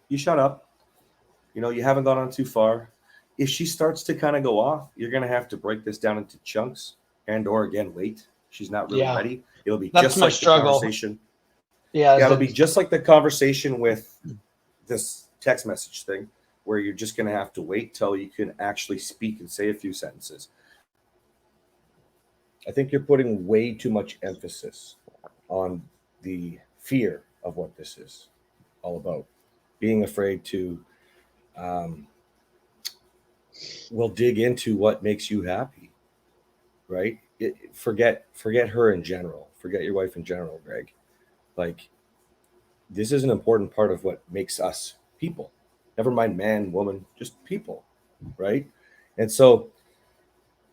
you shut up. You haven't gone on too far. If she starts to kind of go off, you're going to have to break this down into chunks and or again, wait. She's not really Yeah, ready. It'll be that's just my like the struggle. conversation. Yeah, Yeah, is it'll be that just like the conversation with this text message thing where you're just going to have to wait till you can actually speak and say a few sentences. I think you're putting way too much emphasis on the fear of what this is all about. Being afraid to, um, will dig into what makes you happy, right? Forget her in general. Forget your wife in general, Greg. Like this is an important part of what makes us people. Never mind man, woman, just people, right? And so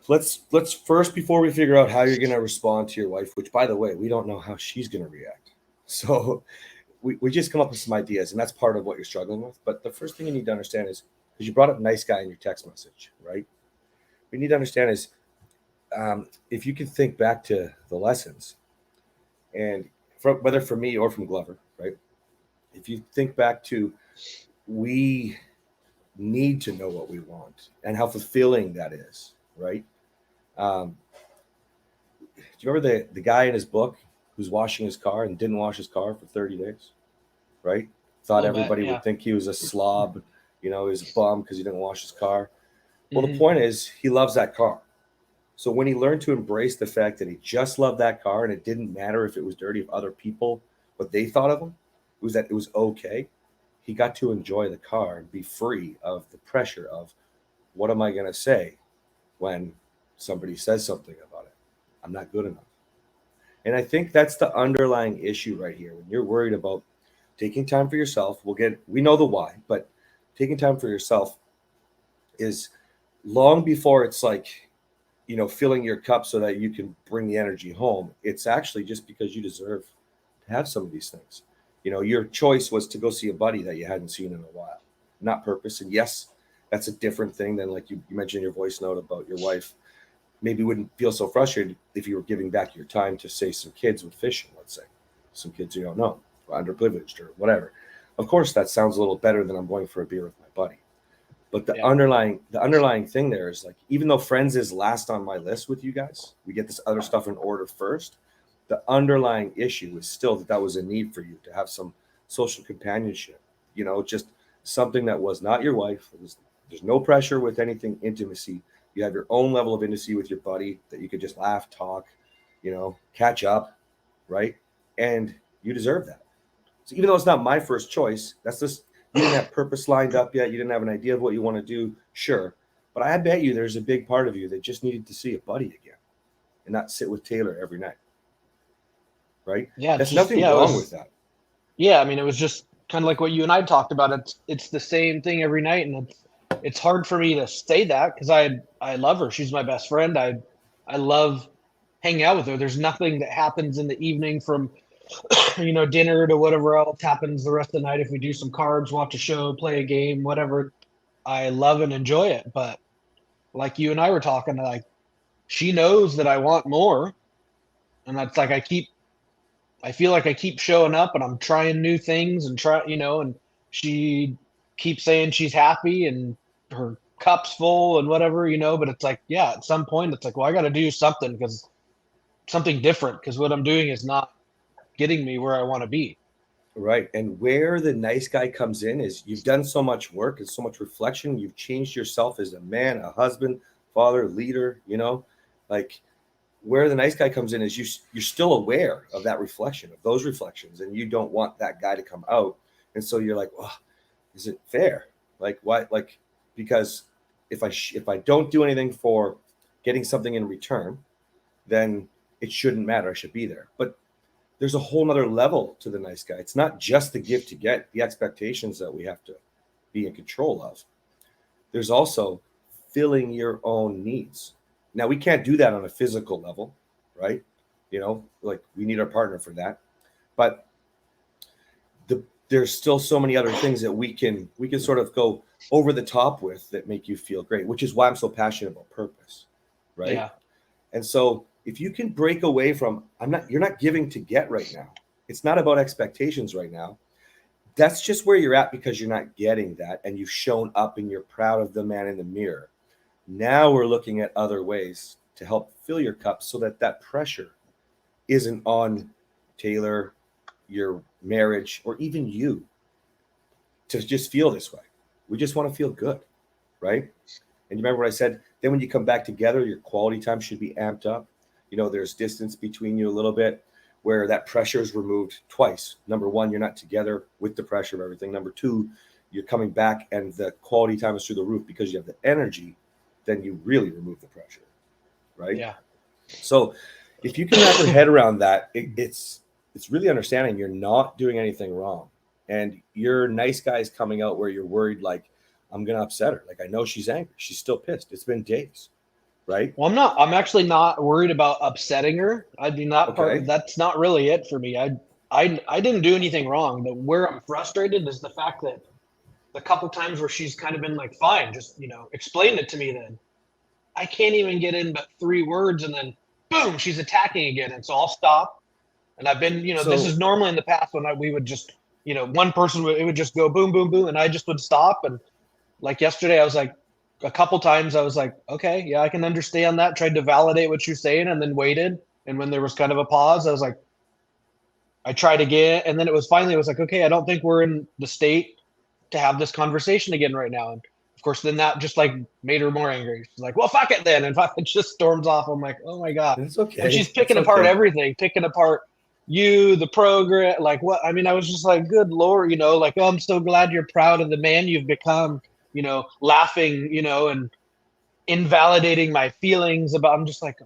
let's first before we figure out how you're going to respond to your wife, which by the way we don't know how she's going to react. So we just come up with some ideas, and that's part of what you're struggling with. But the first thing you need to understand is, because you brought up nice guy in your text message, right? What you need to understand is, if you can think back to the lessons, and whether from me or from Glover, right? If you think back to, we need to know what we want and how fulfilling that is, right? Um, do you remember the guy in his book who's washing his car and didn't wash his car for 30 days, right? a Thought little bit? everybody Yeah. would think he was a slob, he was a bum because he didn't wash his car. Well, the Hmm. point is, he loves that car. So when he learned to embrace the fact that he just loved that car and it didn't matter if it was dirty, if other people, what they thought of him, it was that it was okay. He got to enjoy the car and be free of the pressure of, what am I going to say when somebody says something about it? I'm not good enough. And I think that's the underlying issue right here. When you're worried about taking time for yourself, we know the why, but taking time for yourself is long before it's like, filling your cup so that you can bring the energy home. It's actually just because you deserve to have some of these things. Your choice was to go see a buddy that you hadn't seen in a while, not purpose. And yes, that's a different thing than like you mentioned in your voice note about your wife. Maybe wouldn't feel so frustrated if you were giving back your time to, say, some kids with fishing, let's say, some kids you don't know, or underprivileged or whatever. Of course, that sounds a little better than I'm going for a beer with my buddy. But the Yeah. underlying thing there is, like, even though friends is last on my list with you guys, we get this other stuff in order first. The underlying issue is still that was a need for you to have some social companionship. Just something that was not your wife. There's no pressure with anything intimacy. You have your own level of intimacy with your buddy that you could just laugh, talk, catch up, right? And you deserve that. So even though it's not my first choice, that's just, you didn't have purpose lined up yet. You didn't have an idea of what you want to do, sure. But I bet you there's a big part of you that just needed to see a buddy again and not sit with Taylor every night, right? Yeah, it's There's just nothing yeah, it wrong with was that. yeah. I mean, it was just kind of like what you and I talked about. It's the same thing every night, and it's hard for me to say that because I love her. She's my best friend. I love hanging out with her. There's nothing that happens in the evening from dinner to whatever else happens the rest of the night. If we do some cards, watch a show, play a game, whatever, I love and enjoy it. But like you and I were talking, like she knows that I want more, and that's like I feel like I keep showing up and I'm trying new things and and she keeps saying she's happy and her cup's full and whatever, but it's like, yeah, at some point it's like, well, I got to do something because something different because what I'm doing is not getting me where I want to be. Right. And where the nice guy comes in is, you've done so much work and so much reflection. You've changed yourself as a man, a husband, father, leader, like, where the nice guy comes in is, you're still aware of that reflection, of those reflections, and you don't want that guy to come out. And so you're like, well, is it fair? Like, why? Like, because if I don't do anything for getting something in return, then it shouldn't matter. I should be there. But there's a whole nother level to the nice guy. It's not just the gift to get, the expectations that we have to be in control of. There's also filling your own needs. Now, we can't do that on a physical level, right? Like, we need our partner for that. But there's still so many other things that we can sort of go over the top with that make you feel great, which is why I'm so passionate about purpose, right? Yeah. And so if you can break away from, you're not giving to get right now. It's not about expectations right now. that's just where you're at because you're not getting that, and you've shown up and you're proud of the man in the mirror. Now we're looking at other ways to help fill your cup so that that pressure isn't on Taylor, your marriage, or even you to just feel this way. We just want to feel good, right? And you remember what I said? Then when you come back together, your quality time should be amped up. There's distance between you a little bit where that pressure is removed twice. Number one, you're not together with the pressure of everything. Number two, you're coming back and the quality time is through the roof because you have the energy. Then you really remove the pressure, right? Yeah. So if you can wrap your head around that, it's really understanding you're not doing anything wrong. And your nice guys coming out where you're worried, like, I'm going to upset her. Like, I know she's angry. She's still pissed. It's been days, right? Well, I'm actually not worried about upsetting her. I do not that's not really it for me. I didn't do anything wrong. Where I'm frustrated is the fact that the couple times where she's kind of been like, fine, just, explain it to me then. I can't even get in but 3 words and then boom, she's attacking again. And so I'll stop. And I've been, this is normally in the past when we would just, one person it would just go boom, boom, boom. And I just would stop. And like yesterday, I was like, a couple times I was like, okay, yeah, I can understand that. Tried to validate what you're saying and then waited. And when there was kind of a pause, I was like, I tried again. And then it was like, okay, I don't think we're in the state to have this conversation again right now. And of course, then that just like made her more angry. She's like, well, fuck it then. And it just storms off. I'm like, oh my God. It's okay. And she's picking apart everything, picking apart the program. Like what? I mean, I was just like, good Lord, like, oh, I'm so glad you're proud of the man you've become, laughing, and invalidating my feelings about, I'm just like,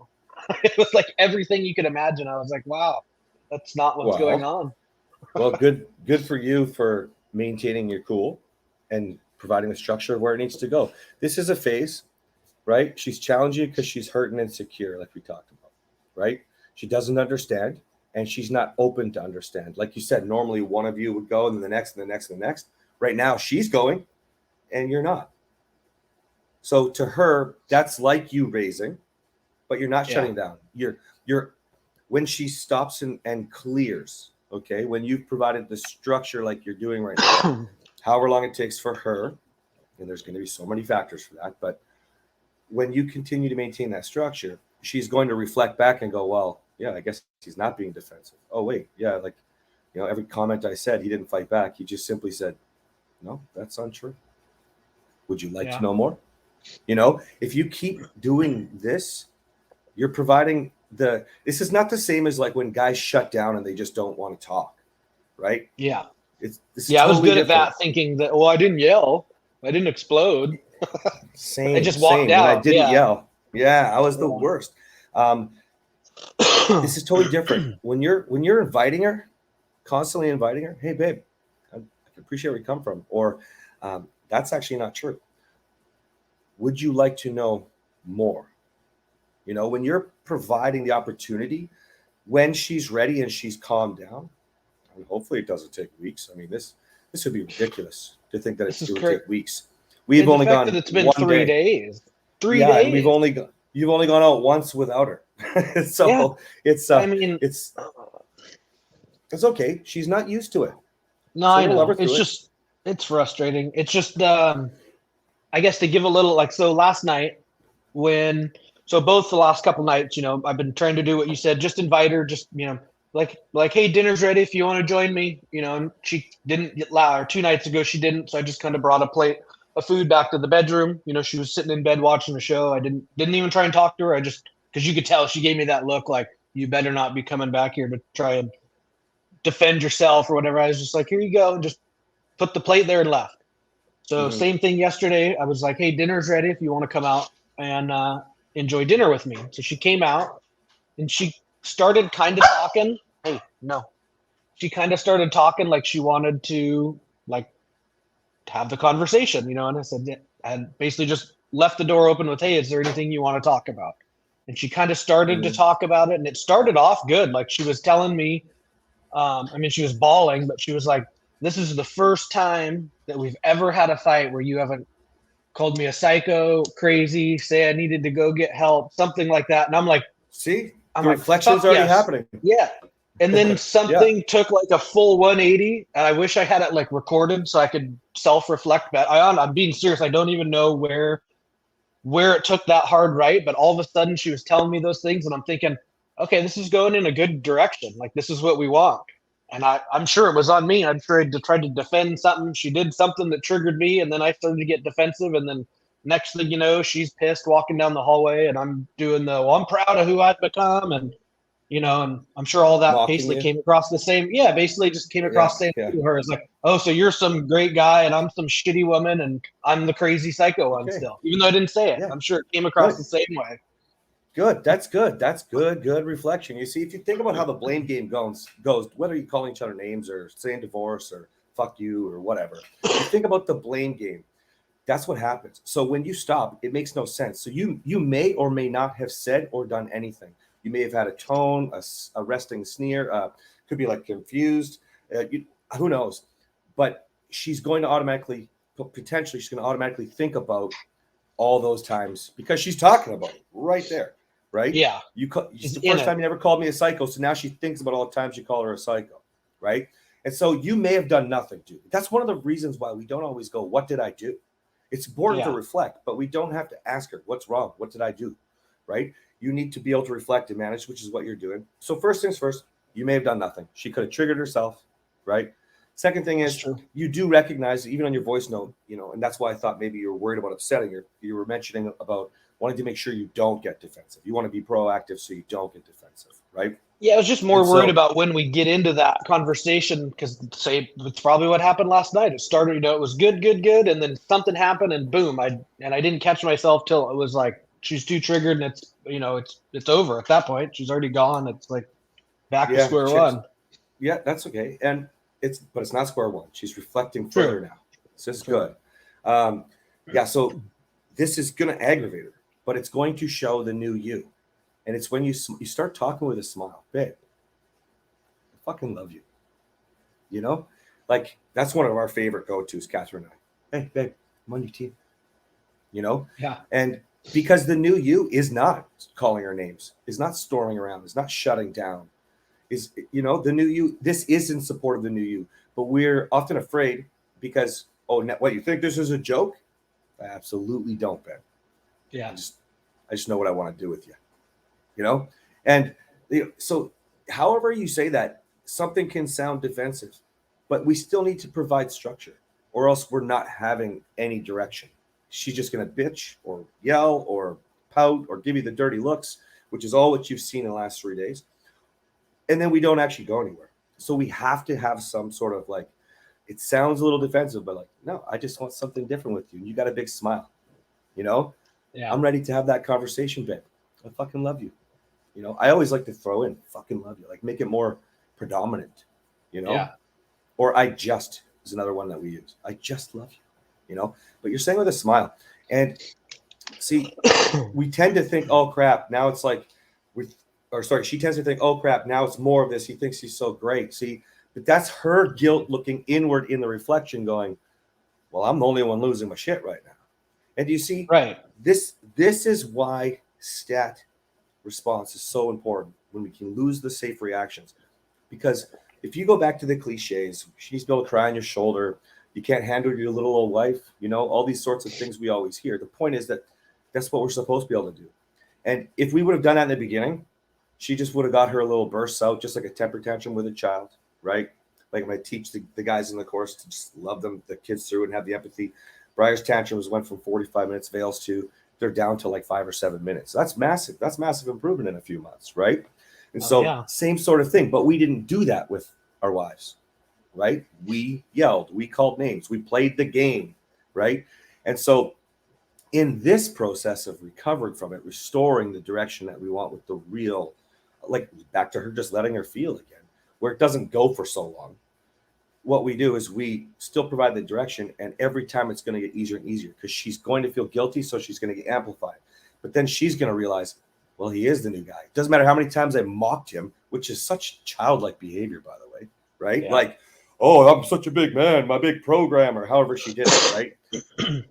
it was like everything you could imagine. I was like, wow, that's not what's going on. Well, good for you for maintaining your cool and providing the structure of where it needs to go. This is a phase, right? She's challenging you because she's hurt and insecure, like we talked about, right? She doesn't understand and she's not open to understand. Like you said, normally one of you would go and then the next and the next and the next. Right now she's going and you're not. So to her, that's like you raising, but you're not shutting down. You're when she stops and clears, okay, when you've provided the structure like you're doing right now, however long it takes for her, and there's going to be so many factors for that, but when you continue to maintain that structure, she's going to reflect back and go, well, yeah, I guess he's not being defensive. Oh, wait, yeah, like, every comment I said, he didn't fight back. He just simply said, no, that's untrue. Would you like to know more? If you keep doing this, you're providing this is not the same as like when guys shut down and they just don't want to talk, right? Yeah. This is totally I was good different. at that, thinking that, I didn't yell. I didn't explode. Same. I just walked out. I didn't yell. Yeah, I was the worst. This is totally different. When you're inviting her, constantly inviting her, hey, babe, I can appreciate where you come from. Or that's actually not true. Would you like to know more? When you're providing the opportunity, when she's ready and she's calmed down, and hopefully it doesn't take weeks. I mean, this would be ridiculous to think that it would take weeks. We've only gone. It's been 3 days. 3 days. And you've only gone out once without her. So it's. I mean, it's okay. She's not used to it. No, I know. It's frustrating. It's just, I guess to give a little so last night both the last couple nights, I've been trying to do what you said, just invite her, just, like, hey, dinner's ready if you want to join me, and she didn't get loud, or 2 nights ago she didn't. So I just kind of brought a plate of food back to the bedroom. She was sitting in bed watching the show. I didn't even try and talk to her. I just, because you could tell she gave me that look like, you better not be coming back here to try and defend yourself or whatever. I was just like, here you go, and just put the plate there and left. So same thing yesterday. I was like, hey, dinner's ready if you want to come out and enjoy dinner with me. So she came out and she started kind of talking. Hey, no. She kind of started talking like she wanted to have the conversation, and I said, I basically just left the door open with, hey, is there anything you want to talk about? And she kind of started to talk about it, and it started off good. Like she was telling me, she was bawling, but she was like, this is the first time that we've ever had a fight where you haven't called me a psycho, crazy, say I needed to go get help, something like that. And I'm like, see, the reflection's already happening. Yeah. And then Yeah. something took like a full 180, and I wish I had it like recorded so I could self-reflect. But I'm being serious. I don't even know where it took that hard right, but all of a sudden she was telling me those things, and I'm thinking, okay, this is going in a good direction. Like this is what we want. And I'm sure it was on me. I'm sure I tried to defend something. She did something that triggered me, and then I started to get defensive. And then next thing you know, she's pissed walking down the hallway, and I'm doing well, I'm proud of who I've become, and and I'm sure all that Mocking basically you. came across the same. Yeah, basically just came Yeah. across the same Yeah. to her. It's like, oh, so you're some great guy, and I'm some shitty woman, and I'm the crazy psycho one Okay. still. Even though I didn't say it, Yeah. I'm sure it came across Good. the same way. Good. That's good. That's good. Good reflection. You see, if you think about how the blame game goes, whether you're calling each other names or saying divorce or fuck you or whatever, you think about the blame game. That's what happens. So when you stop, it makes no sense. So you may or may not have said or done anything. You may have had a tone, a resting sneer, could be like confused. Who knows? But she's going to automatically, potentially, she's going to automatically think about all those times because she's talking about it right there, right? Yeah, It's the first time you ever called me a psycho, so now she thinks about all the times you call her a psycho, right? And so you may have done nothing, dude. That's one of the reasons why we don't always go, "What did I do?" It's important to reflect, but we don't have to ask her, "What's wrong? What did I do?" Right? You need to be able to reflect and manage, which is what you're doing. So first things first, you may have done nothing. She could have triggered herself, right? Second thing is you do recognize, even on your voice note, and that's why I thought maybe you were worried about upsetting her. You were mentioning about wanting to make sure you don't get defensive. You want to be proactive so you don't get defensive, right? Yeah, I was just more worried about when we get into that conversation because say it's probably what happened last night. It started, it was good, and then something happened, and boom, I didn't catch myself till it was like she's too triggered, and it's over at that point. She's already gone. It's like back to square one. Yeah, that's okay, but it's not square one. She's reflecting further now. So this is good. So this is going to aggravate her, but it's going to show the new you. And it's when you start talking with a smile, babe, I fucking love you. Like that's one of our favorite go-tos, Catherine and I. Hey, babe, I'm on your team. Yeah. And because the new you is not calling her names, is not storming around, is not shutting down, is the new you. This is in support of the new you, but we're often afraid because what, you think this is a joke? I absolutely don't, Ben. Yeah. I just know what I want to do with you. And so however you say that, something can sound defensive, but we still need to provide structure or else we're not having any direction. She's just going to bitch or yell or pout or give you the dirty looks, which is all what you've seen in the last 3 days. And then we don't actually go anywhere. So we have to have some sort of like, it sounds a little defensive, but like, no, I just want something different with you. You got a big smile, Yeah. I'm ready to have that conversation, babe. I fucking love you. I always like to throw in fucking love you, like make it more predominant, Yeah. Or I just is another one that we use. I just love you, but you're saying with a smile. And see, we tend to think, oh crap, now it's like she tends to think, oh crap, now it's more of this. He thinks he's so great. See, but that's her guilt looking inward in the reflection going, well, I'm the only one losing my shit right now. And do you see, right? This is why stat response is so important when we can lose the safe reactions. Because if you go back to the cliches, she needs to be able to cry on your shoulder, you can't handle your little old wife, all these sorts of things we always hear. The point is that that's what we're supposed to be able to do. And if we would have done that in the beginning, she just would have got her little bursts out, just like a temper tantrum with a child, right? Like when I teach the guys in the course to just love them, the kids through and have the empathy. Briar's tantrums went from 45 minutes, Vale's to they're down to like 5 or 7 minutes. So that's massive. That's massive improvement in a few months, right? And same sort of thing. But we didn't do that with our wives, right? We yelled, we called names, we played the game, right? And so in this process of recovering from it, restoring the direction that we want with the real, like back to her just letting her feel again, where it doesn't go for so long. What we do is we still provide the direction, and every time it's going to get easier and easier because she's going to feel guilty, so she's going to get amplified. But then she's going to realize, well, he is the new guy. It doesn't matter how many times I mocked him, which is such childlike behavior, by the way, right? Yeah. Like, oh, I'm such a big man, my big programmer, however she did it, right?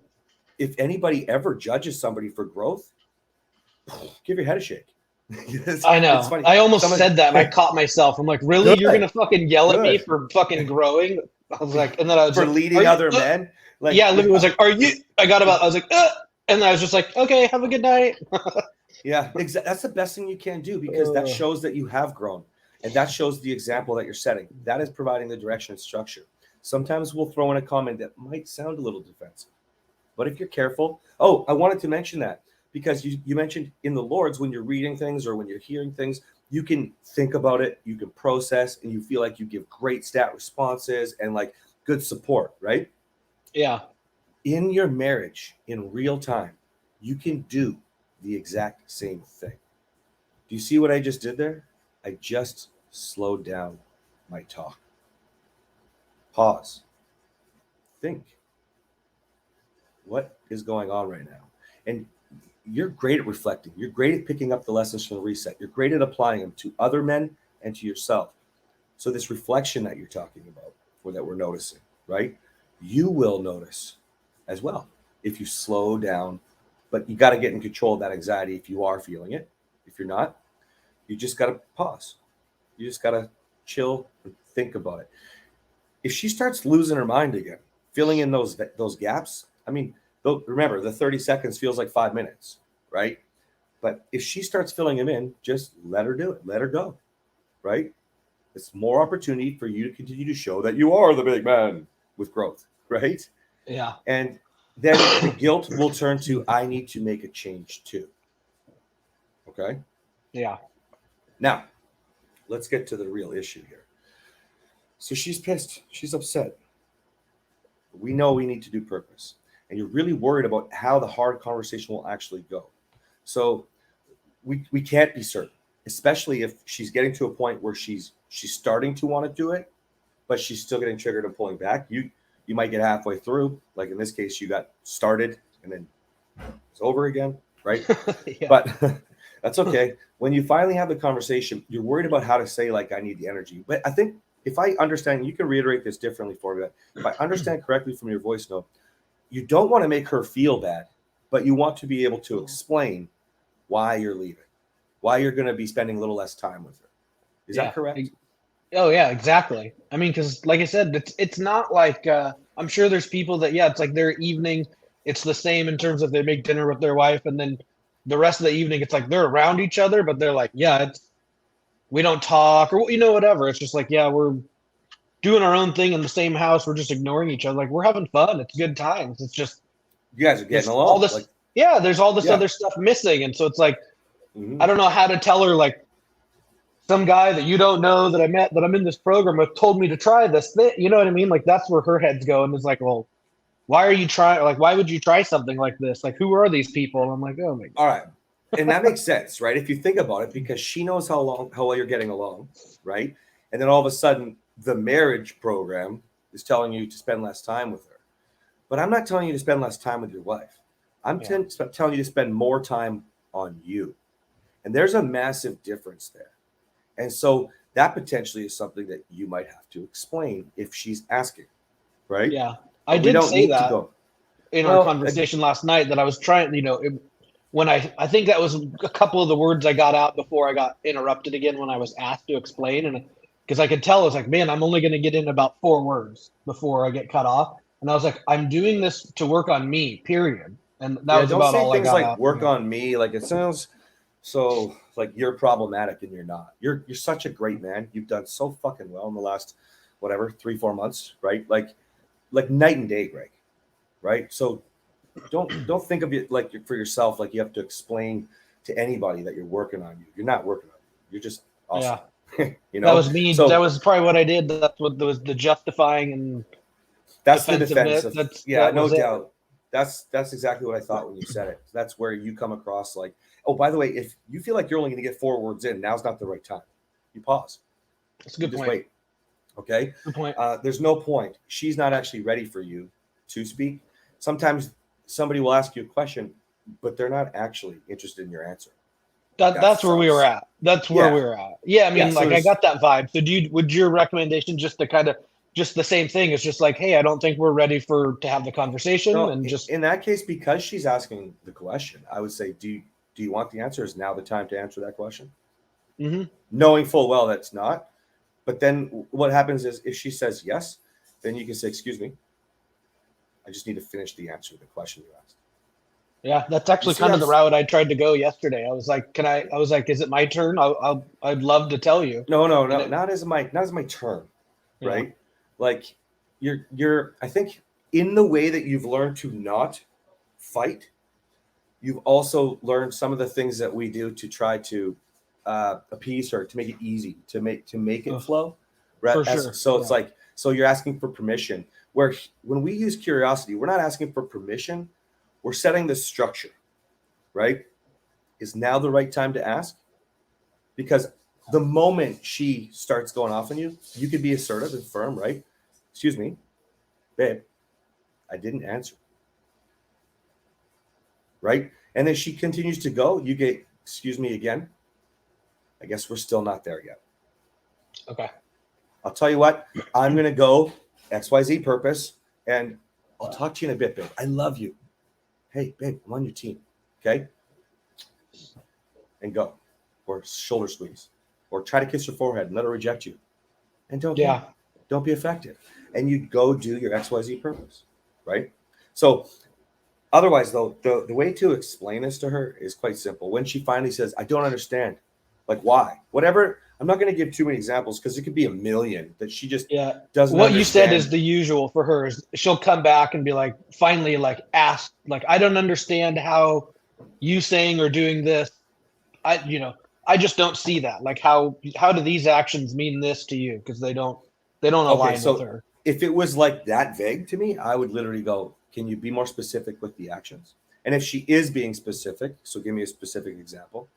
If anybody ever judges somebody for growth, give your head a shake. I It's know. funny. I almost Someone, said that and I caught myself. I'm like, really? You're good, gonna fucking yell at me good for fucking growing? I was like, and then I was for like, are leading you other men. Like, yeah, Olivia was yeah, like, are you I was like, and I was just like, okay, have a good night. yeah, that's the best thing you can do, because that shows that you have grown, and that shows the example that you're setting. That is providing the direction and structure. Sometimes we'll throw in a comment that might sound a little defensive, but if you're careful, oh, I wanted to mention that because you mentioned in the Lord's, when you're reading things or when you're hearing things, you can think about it, you can process, and you feel like you give great stat responses and like good support, right? Yeah. In your marriage, in real time, you can do the exact same thing. Do you see what I just did there? I just slowed down my talk. Pause. Think. What is going on right now? And you're great at reflecting. You're great at picking up the lessons from the reset. You're great at applying them to other men and to yourself. So this reflection that you're talking about, or that we're noticing, right? You will notice as well if you slow down, but you got to get in control of that anxiety if you are feeling it. If you're not, you just got to pause. You just got to chill and think about it. If she starts losing her mind again, filling in those gaps, I mean, remember the 30 seconds feels like 5 minutes, right? But if she starts filling them in, just let her do it. Let her go, right? It's more opportunity for you to continue to show that you are the big man with growth, right? Yeah. And then the guilt will turn to, I need to make a change too. Okay. Yeah. Now, let's get to the real issue here. So she's pissed. She's upset. We know we need to do purpose. And you're really worried about how the hard conversation will actually go. So we can't be certain, especially if she's getting to a point where she's starting to want to do it, but she's still getting triggered and pulling back. You might get halfway through, like in this case, you got started and then it's over again, right? Yeah. But that's okay. When you finally have the conversation, you're worried about how to say, like, I need the energy. But I think if I understand, you can reiterate this differently for me. If I understand correctly from your voice note, you don't want to make her feel bad, but you want to be able to explain why you're leaving, why you're going to be spending a little less time with her. Is Yeah. that correct? Oh yeah, exactly. I mean, because like I said, it's not like I'm sure there's people that it's like their evening. It's the same in terms of they make dinner with their wife, and then the rest of the evening, it's like they're around each other, but they're like, yeah, it's we don't talk or whatever. It's just like we're doing our own thing in the same house. We're just ignoring each other. Like we're having fun. It's good times. It's just You guys are getting there's all along. this. Like, There's all this yeah. other stuff missing, and so it's like Mm-hmm. I don't know how to tell her like some guy that you don't know that I met that I'm in this program with told me to try this thing. You know what I mean? Like that's where her head's going. Is like, well, why are you trying? Like, why would you try something like this? Like, who are these people? And I'm like, oh my god. All right. And that makes sense, right? If you think about it, because she knows how well you're getting along, right? And then all of a sudden, the marriage program is telling you to spend less time with her. But I'm not telling you to spend less time with your wife. I'm telling you to spend more time on you. And there's a massive difference there. And so that potentially is something that you might have to explain if she's asking, right? Yeah, I But we did don't say need to that go. in our Well, conversation last night that I was trying. When I think that was a couple of the words I got out before I got interrupted again when I was asked to explain, and because I could tell I was like, man, I'm only going to get in about 4 words before I get cut off, and I was like, I'm doing this to work on me, period, and that yeah, was don't about say all I things got like out. work on me. Like it sounds so like you're problematic and you're not. You're such a great man. You've done so fucking well in the last whatever 3-4 months, right? Like night and day, Greg. Right? So don't think of it like for yourself like you have to explain to anybody that you're working on you. You're not working on you. You're just awesome. Yeah, You that know? was me. That So was probably what I did. That's what was the justifying and that's the defensiveness. defensive. Yeah, That no was it. doubt. That's exactly what I thought when you said it. That's where you come across like, oh, by the way, if you feel like you're only going to get 4 words in, now's not the right time. You pause. That's a You good just point. wait. Okay. Good point. There's no point. She's not actually ready for you to speak. Sometimes somebody will ask you a question, but they're not actually interested in your answer. That's where we were at. That's where we Yeah. were at. Yeah, I Yeah. mean, So like I there's got that vibe. So would your recommendation just to kind of just the same thing? It's just like, hey, I don't think we're ready to have the conversation no and just in that case, because she's asking the question, I would say, do Do you want the answer? Is now the time to answer that question? Mm-hmm. Knowing full well that's not. But then what happens is if she says yes, then you can say, excuse me, I just need to finish the answer to the question you asked. Yeah, that's actually kind of the route I tried to go yesterday. I was like, is it my turn? I'd love to tell you. No, not as my turn, right? Like you're I think in the way that you've learned to not fight, you've also learned some of the things that we do to try to appease her, to make it easy, to make it flow. For sure. So it's like, so you're asking for permission. Where when we use curiosity, we're not asking for permission. We're setting the structure, right? Is now the right time to ask? Because the moment she starts going off on you, you could be assertive and firm, right? Excuse me, babe, I didn't answer. Right? And then she continues to go. You get, excuse me again. I guess we're still not there yet. Okay. I'll tell you what, I'm going to go XYZ purpose, and I'll talk to you in a bit, babe. I love you. Hey, babe, I'm on your team. Okay? And go. Or shoulder squeeze. Or try to kiss her forehead and let her reject you. And don't be affected. And you go do your XYZ purpose. Right? So otherwise, though, the way to explain this to her is quite simple. When she finally says, I don't understand, like why? Whatever. I'm not going to give too many examples because it could be a million that she just doesn't What understand. you said is the usual for her. Is she'll come back and be like, finally, like ask, like, I don't understand how you saying or doing this. I just don't see that. Like, how do these actions mean this to you? Because they don't align with her. If it was like that vague to me, I would literally go, can you be more specific with the actions? And if she is being specific, so give me a specific example.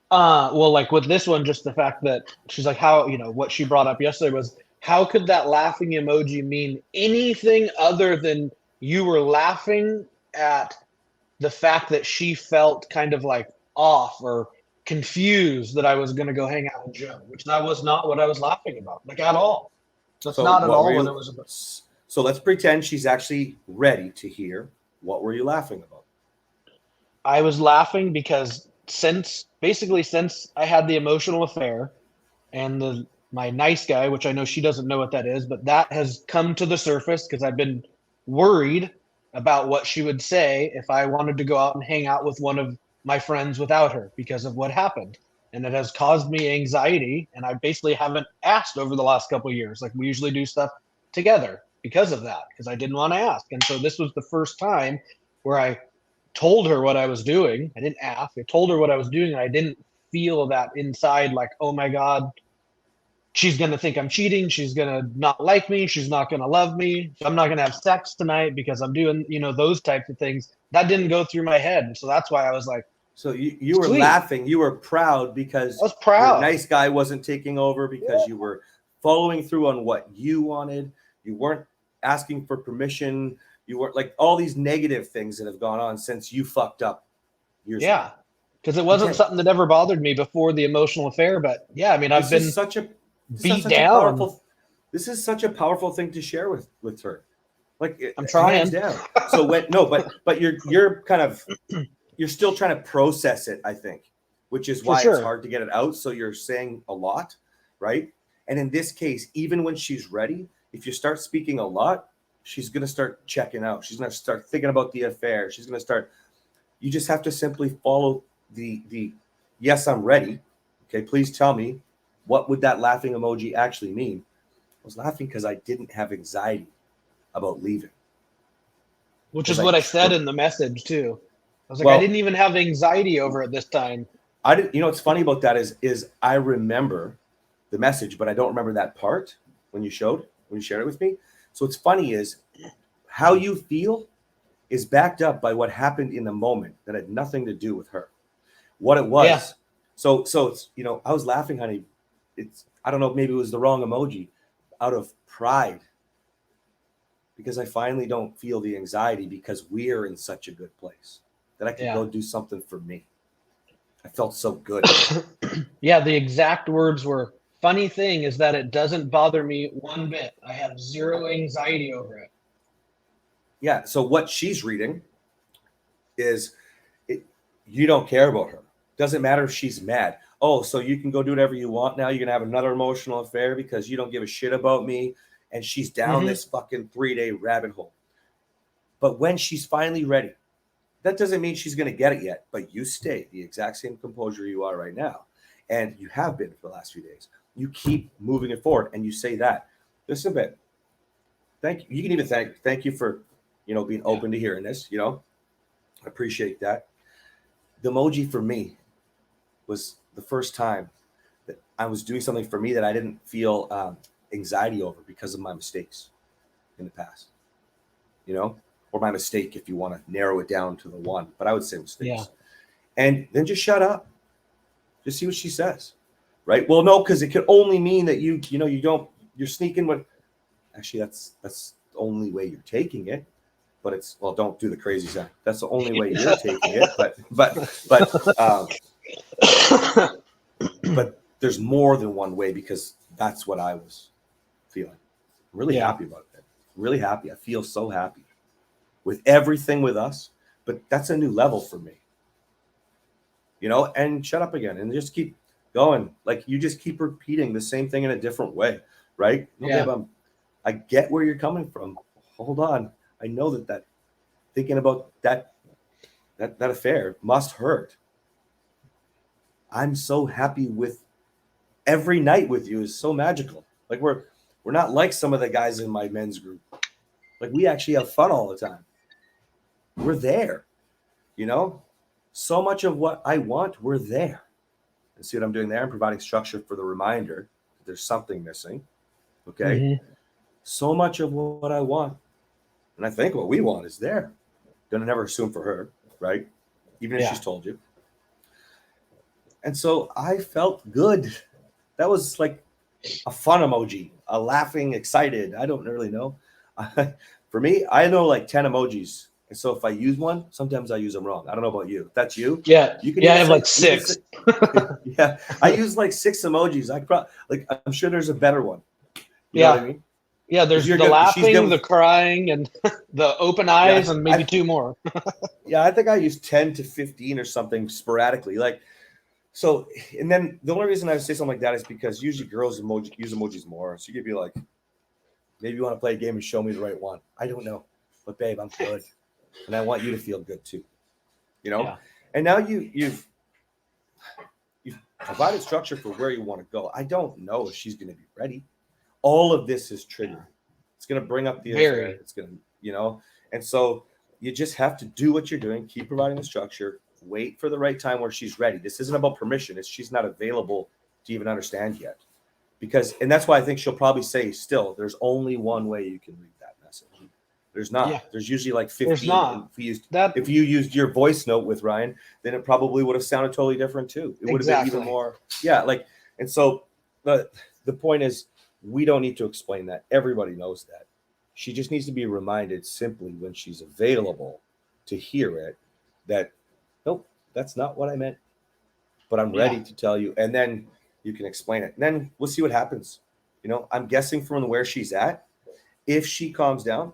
Well, like with this one, just the fact that she's like, how, what she brought up yesterday was, how could that laughing emoji mean anything other than you were laughing at the fact that she felt kind of like off or confused that I was going to go hang out with Joe, which that was not what I was laughing about, like at all. That's not at all what it was about. So let's pretend she's actually ready to hear. What were you laughing about? I was laughing because since I had the emotional affair and my nice guy, which I know she doesn't know what that is, but that has come to the surface because I've been worried about what she would say if I wanted to go out and hang out with one of my friends without her because of what happened. And it has caused me anxiety. And I basically haven't asked over the last couple of years. Like we usually do stuff together because of that, because I didn't want to ask. And so this was the first time where I told her what I was doing. I didn't ask. I told her what I was doing. And I didn't feel that inside, like, oh my God, she's going to think I'm cheating. She's going to not like me. She's not going to love me. I'm not going to have sex tonight because I'm doing, those types of things. That didn't go through my head. So that's why I was like, so you were laughing. You were proud because I was proud. Your nice guy wasn't taking over because you were following through on what you wanted. You weren't asking for permission. You weren't like all these negative things that have gone on since you fucked up years ago. Because it wasn't something that ever bothered me before the emotional affair. But yeah, I mean, I've been beat down. This is such a powerful thing to share with her. Like I'm trying. So but you're kind of you're still trying to process it, I think, which is why it's hard to get it out. So you're saying a lot, right? And in this case, even when she's ready, if you start speaking a lot, she's going to start checking out. She's going to start thinking about the affair. She's going to start. You just have to simply follow the yes, I'm ready. Okay, please tell me, what would that laughing emoji actually mean? I was laughing because I didn't have anxiety about leaving. Which is what I said in the message too. I was like, I didn't even have anxiety over it this time. I didn't. What's funny about that is I remember the message, but I don't remember that part when you shared it with me. So what's funny is how you feel is backed up by what happened in the moment that had nothing to do with her. What it was. Yeah. So it's I was laughing, honey. I don't know, maybe it was the wrong emoji, out of pride. Because I finally don't feel the anxiety because we're in such a good place that I can go do something for me. I felt so good. Yeah, the exact words were, funny thing is that it doesn't bother me one bit. I have zero anxiety over it. Yeah, so what she's reading is you don't care about her. Doesn't matter if she's mad. Oh, so you can go do whatever you want now. You're going to have another emotional affair because you don't give a shit about me. And she's down this fucking 3-day rabbit hole. But when she's finally ready, that doesn't mean she's going to get it yet. But you stay the exact same composure you are right now. And you have been for the last few days. You keep moving it forward. And you say that. Listen, babe. Thank you. You can even thank you for, being open to hearing this. I appreciate that. The emoji for me was the first time that I was doing something for me that I didn't feel anxiety over because of my mistakes in the past, or my mistake if you want to narrow it down to the one, but I would say mistakes. Yeah. And then just shut up. Just see what she says. Right? Well, no, because it could only mean that you're sneaking with, actually that's the only way you're taking it. But it's, well, don't do the crazy side. That's the only way you're taking it. But there's more than one way, because that's what I was feeling. I'm really happy about it. Really happy. I feel so happy with everything with us. But that's a new level for me. And shut up again and just keep going. Like, you just keep repeating the same thing in a different way, right? Yeah. Okay, I get where you're coming from. Hold on. I know that thinking about that affair must hurt. I'm so happy with every night with you is so magical. Like, we're not like some of the guys in my men's group. Like, we actually have fun all the time. We're there, so much of what I want, we're there. And see what I'm doing there? I'm providing structure for the reminder that there's something missing. Okay. So much of what I want, and I think what we want, is there. Don't never assume for her, right? Even if she's told you. And so I felt good. That was like a fun emoji, a laughing, excited. I don't really know. For me, I know like 10 emojis. And so if I use one, sometimes I use them wrong. I don't know about you. If that's you. Yeah. You can I have like 6. Yeah. I use like 6 emojis. I'm sure there's a better one. You know what I mean? Yeah, there's the laughing, the crying, and the open eyes, and maybe 2 more. Yeah, I think I use 10 to 15 or something sporadically. So, and then the only reason I would say something like that is because usually girls use emojis more. So you could be like, maybe you want to play a game and show me the right one. I don't know. But babe, I'm good. And I want you to feel good too. Yeah. And now you've provided structure for where you want to go. I don't know if she's going to be ready. All of this is triggered. It's going to bring up the affair. It's going to, and so you just have to do what you're doing. Keep providing the structure. Wait for the right time where she's ready. This isn't about permission. It's she's not available to even understand yet. And that's why I think she'll probably say still, there's only one way you can read that message. There's not. Yeah. There's usually like 15. There's not. If you used your voice note with Ryan, then it probably would have sounded totally different too. It would have been even more. Yeah. And so the point is, we don't need to explain that. Everybody knows that. She just needs to be reminded simply when she's available to hear it that, nope, that's not what I meant, but I'm ready to tell you. And then you can explain it. And then we'll see what happens. I'm guessing from where she's at, if she calms down,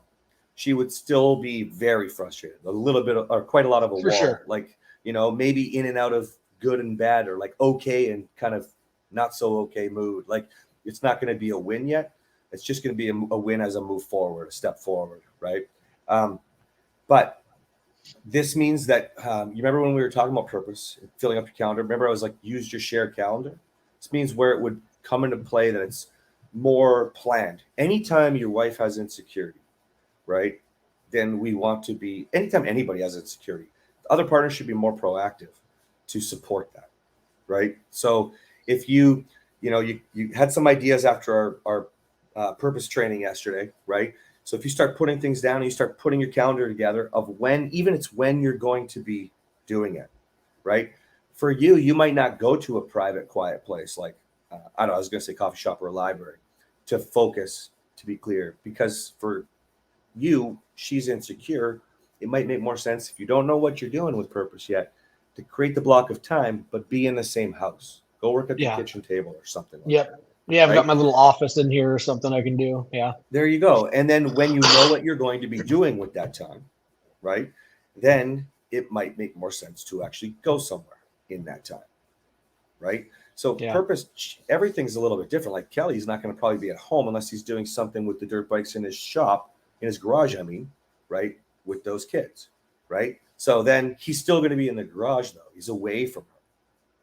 she would still be very frustrated, a little bit or quite a lot of a wall. Sure. Like, maybe in and out of good and bad, or like okay and kind of not so okay mood. Like, it's not going to be a win yet. It's just going to be a win as a move forward, a step forward, right? But this means that you remember when we were talking about purpose, filling up your calendar. Remember, I was like, use your shared calendar. This means where it would come into play that it's more planned. Anytime your wife has insecurity, right? Then we want to be. Anytime anybody has insecurity, the other partner should be more proactive to support that, right? So if you had some ideas after our purpose training yesterday, right? So if you start putting things down and you start putting your calendar together of when you're going to be doing it, right? For you might not go to a private, quiet place like, I was going to say coffee shop or a library to focus, to be clear, because for you, she's insecure. It might make more sense if you don't know what you're doing with purpose yet to create the block of time, but be in the same house. Go work at the kitchen table or something like that. Yeah, I've got my little office in here or something I can do. Yeah. There you go. And then when you know what you're going to be doing with that time, right, then it might make more sense to actually go somewhere in that time, right? So Yeah. purpose, everything's a little bit different. Like Kelly's not going to probably be at home unless he's doing something with the dirt bikes in his shop, in his garage, I mean, right? With those kids, right? So then he's still going to be in the garage though. He's away from her,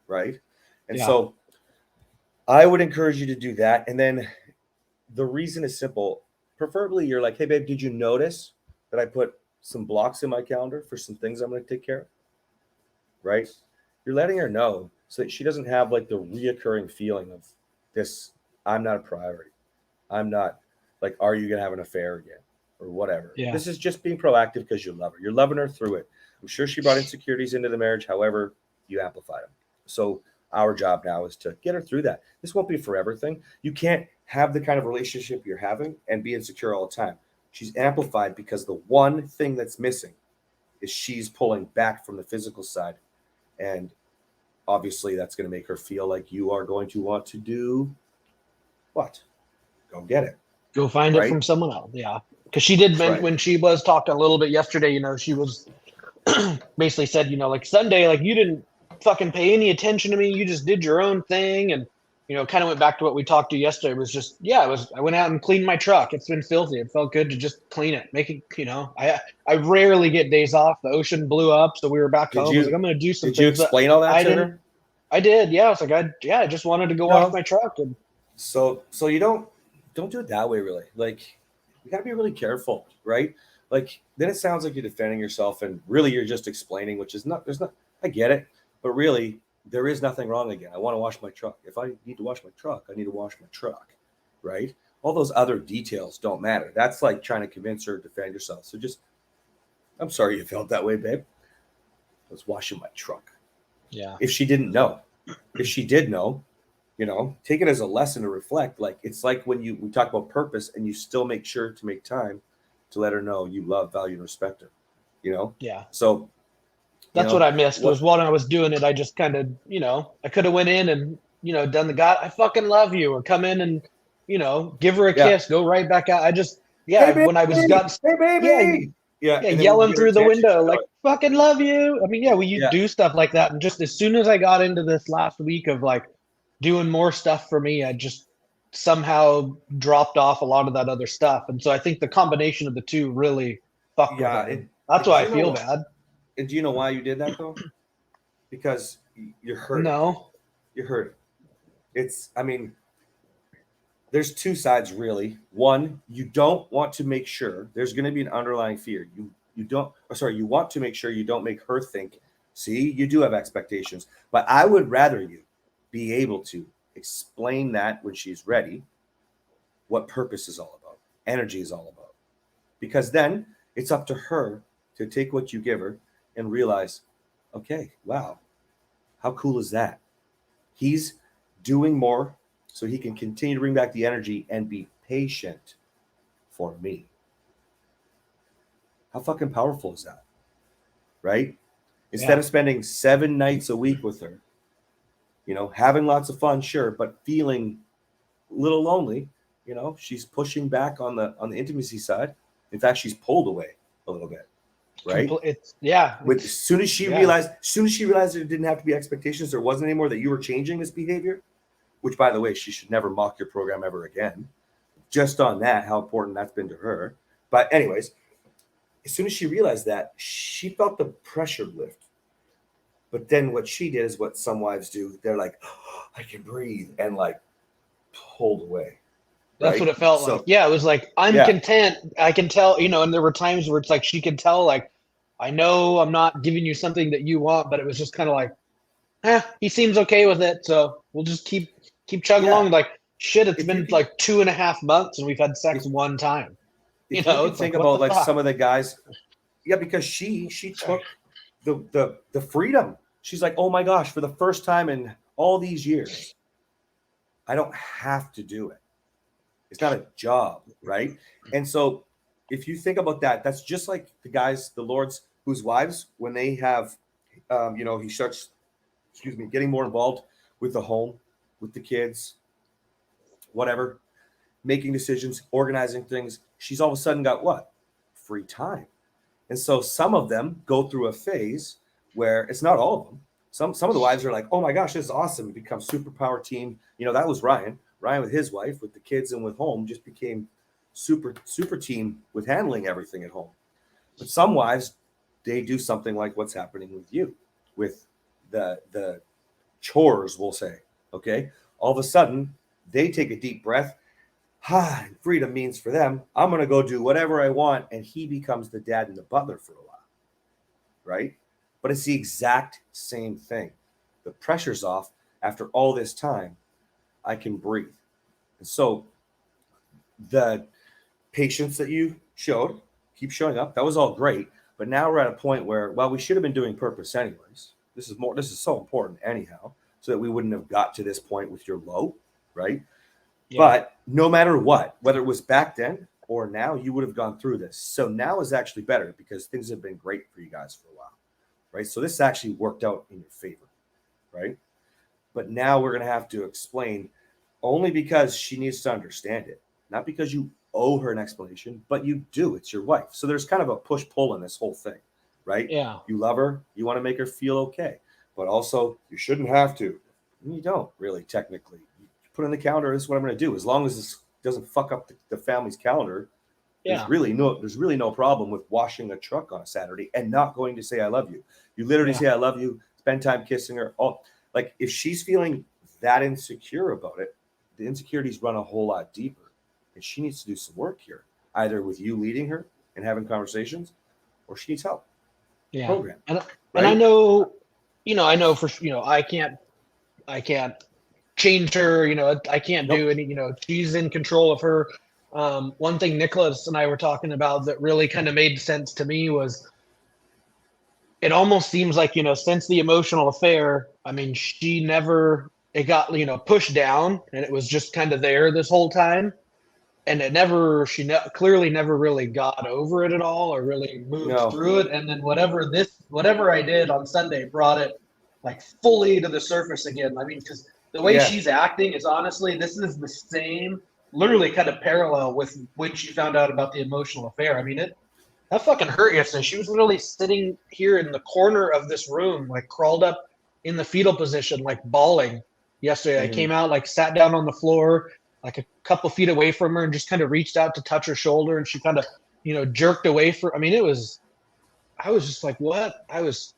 right? And Yeah. so I would encourage you to do that. And then the reason is simple. Preferably you're like, hey babe, did you notice that I put some blocks in my calendar for some things I'm going to take care of? Right? You're letting her know so that she doesn't have like the reoccurring feeling of this, I'm not a priority. I'm not like, are you going to have an affair again or whatever? Yeah. This is just being proactive because you love her. You're loving her through it. I'm sure she brought insecurities into the marriage. However, you amplified them. So our job now is to get her through that. This won't be a forever thing. You can't have the kind of relationship you're having and be insecure all the time. She's amplified because the one thing that's missing is she's pulling back from the physical side. And obviously that's going to make her feel like you are going to want to do what? Go get it. Go find it Right? from someone else. Yeah. Because she did Right. when she was talking a little bit yesterday, she was basically said, like Sunday, like you didn't fucking pay any attention to me. You just did your own thing. And, kind of went back to what we talked to yesterday. It was just, I went out and cleaned my truck. It's been filthy. It felt good to just clean it, make it, I rarely get days off. The ocean blew up. So we were back home. I was like, I'm going to do some Did things. you explain all that to her? I did. Yeah. I was like, I just wanted to go wash my truck. And so you don't do it that way, really. Like, you gotta be really careful, right? Like, then it sounds like you're defending yourself, and really you're just explaining, which is not. There's not. I get it, but really there is nothing wrong. Again, I want to wash my truck. If I need to wash my truck, I need to wash my truck, right? All those other details don't matter. That's like trying to convince her to defend yourself. So just, I'm sorry you felt that way, babe. I was washing my truck. Yeah. If she didn't know, if she did know, take it as a lesson to reflect. Like, it's like when we talk about purpose and you still make sure to make time to let her know you love, value, and respect her, Yeah. So that's what I missed was when I was doing it. I just kind of, I could have went in and, done the God, I fucking love you, or come in and, give her a kiss, go right back out. I just, hey, when I was got, hey, baby. Yelling through the window, like, fucking love you. I mean, we do stuff like that. And just as soon as I got into this last week of like doing more stuff for me, I just somehow dropped off a lot of that other stuff. And so I think the combination of the two really fucked with it. That's why I feel bad. And do you know why you did that though? Because you're hurting. No. You're hurting. There's two sides really. One, you don't want to make sure there's going to be an underlying fear. You want to make sure you don't make her think, see, you do have expectations. But I would rather you be able to explain that when she's ready, what purpose is all about, energy is all about. Because then it's up to her to take what you give her and realize, okay, wow, how cool is that? He's doing more so he can continue to bring back the energy and be patient for me. How fucking powerful is that? Right? Instead of spending 7 nights a week with her, having lots of fun, sure, but feeling a little lonely, she's pushing back on the intimacy side. In fact, she's pulled away a little bit. Right? As soon as she realized there didn't have to be expectations, there wasn't anymore, that you were changing this behavior, which, by the way, she should never mock your program ever again. Just on that, how important that's been to her. But anyways, as soon as she realized that, she felt the pressure lift. But then what she did is what some wives do. They're like, oh, I can breathe, and like pulled away. That's what it felt like. Yeah, it was like, I'm content. I can tell, and there were times where it's like she could tell, like, I know I'm not giving you something that you want, but it was just kind of like, he seems okay with it, so we'll just keep chugging along. Like, shit, it's been like 2.5 months and we've had sex one time. If you think about like some of the guys, because she took the freedom. She's like, oh my gosh, for the first time in all these years, I don't have to do it. It's not a job, right? And so if you think about that, that's just like the guys, the lords whose wives, when they have, he starts, getting more involved with the home, with the kids, whatever, making decisions, organizing things. She's all of a sudden got what? Free time. And so some of them go through a phase where it's not all of them. Some of the wives are like, oh my gosh, this is awesome. It becomes superpower team. That was Ryan. Ryan with his wife, with the kids and with home, just became super team with handling everything at home. But some wives, they do something like what's happening with you, with the chores, we'll say. Okay. All of a sudden, they take a deep breath. And freedom means for them, I'm going to go do whatever I want. And he becomes the dad and the butler for a while. Right. But it's the exact same thing. The pressure's off. After all this time, I can breathe. And so the patience that you showed, keep showing up. That was all great. But now we're at a point where, well, we should have been doing purpose anyways. This is so important anyhow, so that we wouldn't have got to this point with your low, right? Yeah. But no matter what, whether it was back then or now, you would have gone through this. So now is actually better because things have been great for you guys for a while, right? So this actually worked out in your favor, right? But now we're going to have to explain only because she needs to understand it, not because you owe her an explanation, but you do. It's your wife. So there's kind of a push-pull in this whole thing, right? Yeah. You love her. You want to make her feel okay. But also, you shouldn't have to. You don't really, technically. You put in the calendar, this is what I'm going to do. As long as this doesn't fuck up the family's calendar, there's really no problem with washing a truck on a Saturday and not going to say I love you. You literally say I love you, spend time kissing her. Like if she's feeling that insecure about it, the insecurities run a whole lot deeper. And she needs to do some work here, either with you leading her and having conversations, or she needs help. Yeah. Program. And I know, for I can't change her, I can't do any, she's in control of her. One thing Nicholas and I were talking about that really kind of made sense to me was it almost seems like, since the emotional affair, I mean, it got, pushed down and it was just kind of there this whole time. And clearly never really got over it at all or really moved through it. And then whatever I did on Sunday brought it like fully to the surface again. I mean, because the way she's acting is honestly, this is the same, literally kind of parallel with when she found out about the emotional affair. I mean, that fucking hurt yesterday. She was literally sitting here in the corner of this room, like crawled up in the fetal position, like bawling yesterday. I came out, like sat down on the floor, like a couple feet away from her and just kind of reached out to touch her shoulder. And she kind of, jerked away I mean, I was just like, what? I just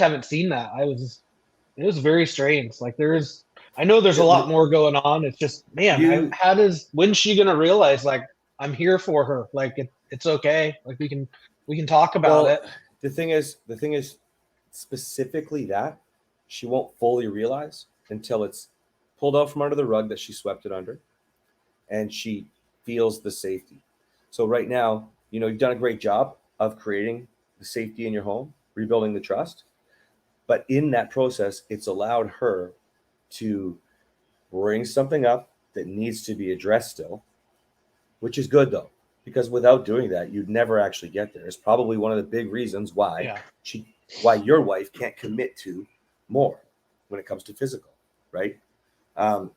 haven't seen that. It was very strange. Like I know there's a lot more going on. It's just, man, when's she going to realize like I'm here for her? Like it's okay. Like we can talk about it. The thing is specifically that she won't fully realize until it's pulled out from under the rug that she swept it under and she feels the safety. So right now, you've done a great job of creating the safety in your home, rebuilding the trust. But in that process, it's allowed her to bring something up that needs to be addressed still, which is good though, because without doing that, you'd never actually get there. It's probably one of the big reasons why why your wife can't commit to more when it comes to physical, right? So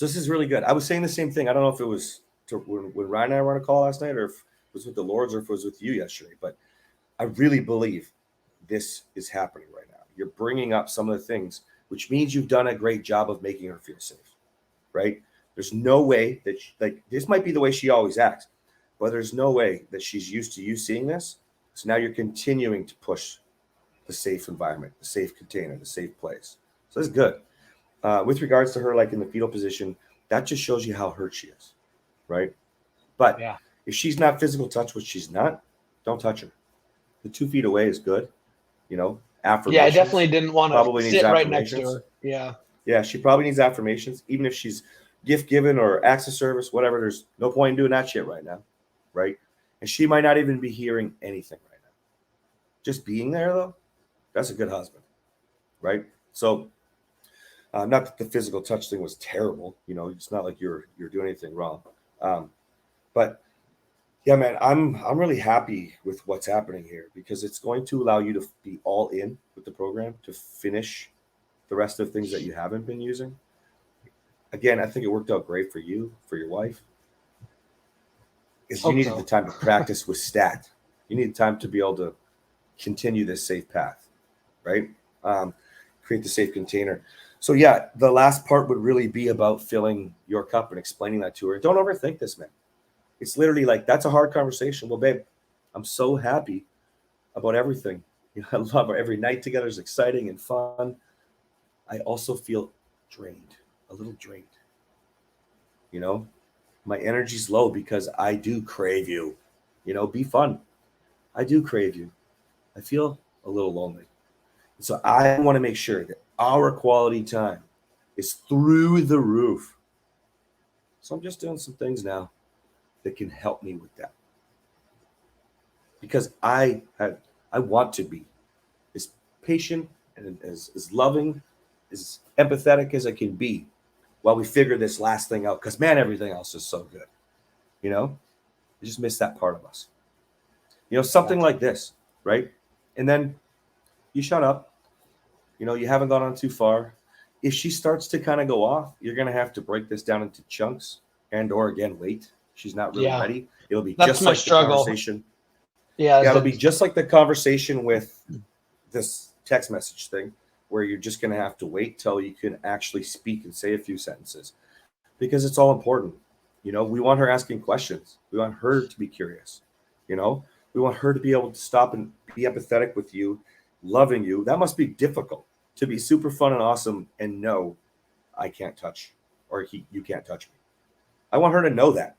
this is really good. I was saying the same thing. I don't know if it was when Ryan and I were on a call last night, or if it was with the Lords, or if it was with you yesterday. But I really believe this is happening right now. You're bringing up some of the things, which means you've done a great job of making her feel safe, right? There's no way that this might be the way she always acts, but there's no way that she's used to you seeing this. So now you're continuing to push the safe environment, the safe container, the safe place. So that's good. With regards to her, like in the fetal position, that just shows you how hurt she is, right? But if she's not physical touch, which she's not, don't touch her. The 2 feet away is good, affirmations. Yeah, I definitely didn't want to sit right next to her. Yeah. Yeah, she probably needs affirmations, even if she's gift given or acts of service, whatever. There's no point in doing that shit right now, right? And she might not even be hearing anything right now. Just being there, though, that's a good husband, right? So, not that the physical touch thing was terrible, it's not like you're doing anything wrong. But yeah, man, I'm really happy with what's happening here because it's going to allow you to be all in with the program to finish the rest of things that you haven't been using. Again, I think it worked out great for you, for your wife. You needed the time to practice with stat. You need time to be able to continue this safe path, right? Create the safe container. So yeah, the last part would really be about filling your cup and explaining that to her. Don't overthink this, man. It's literally like, that's a hard conversation. Well, babe, I'm so happy about everything. I love every night together is exciting and fun. I also feel drained, a little drained. You know, my energy's low because I do crave you. Be fun. I do crave you. I feel a little lonely. So I want to make sure that our quality time is through the roof. So I'm just doing some things now that can help me with that. Because I want to be as patient and as loving, as empathetic as I can be while we figure this last thing out. Because man, everything else is so good. I just miss that part of us. Something like this, right? And then you shut up. You haven't gone on too far. If she starts to kind of go off, you're going to have to break this down into chunks or again, wait. She's not really ready. It'll be That's just my like struggle. the conversation. Yeah, It'll be just like the conversation with this text message thing where you're just going to have to wait till you can actually speak and say a few sentences because it's all important. We want her asking questions. We want her to be curious. We want her to be able to stop and be empathetic with you, loving you. That must be difficult to be super fun and awesome and know I can't touch or you can't touch me. I want her to know that.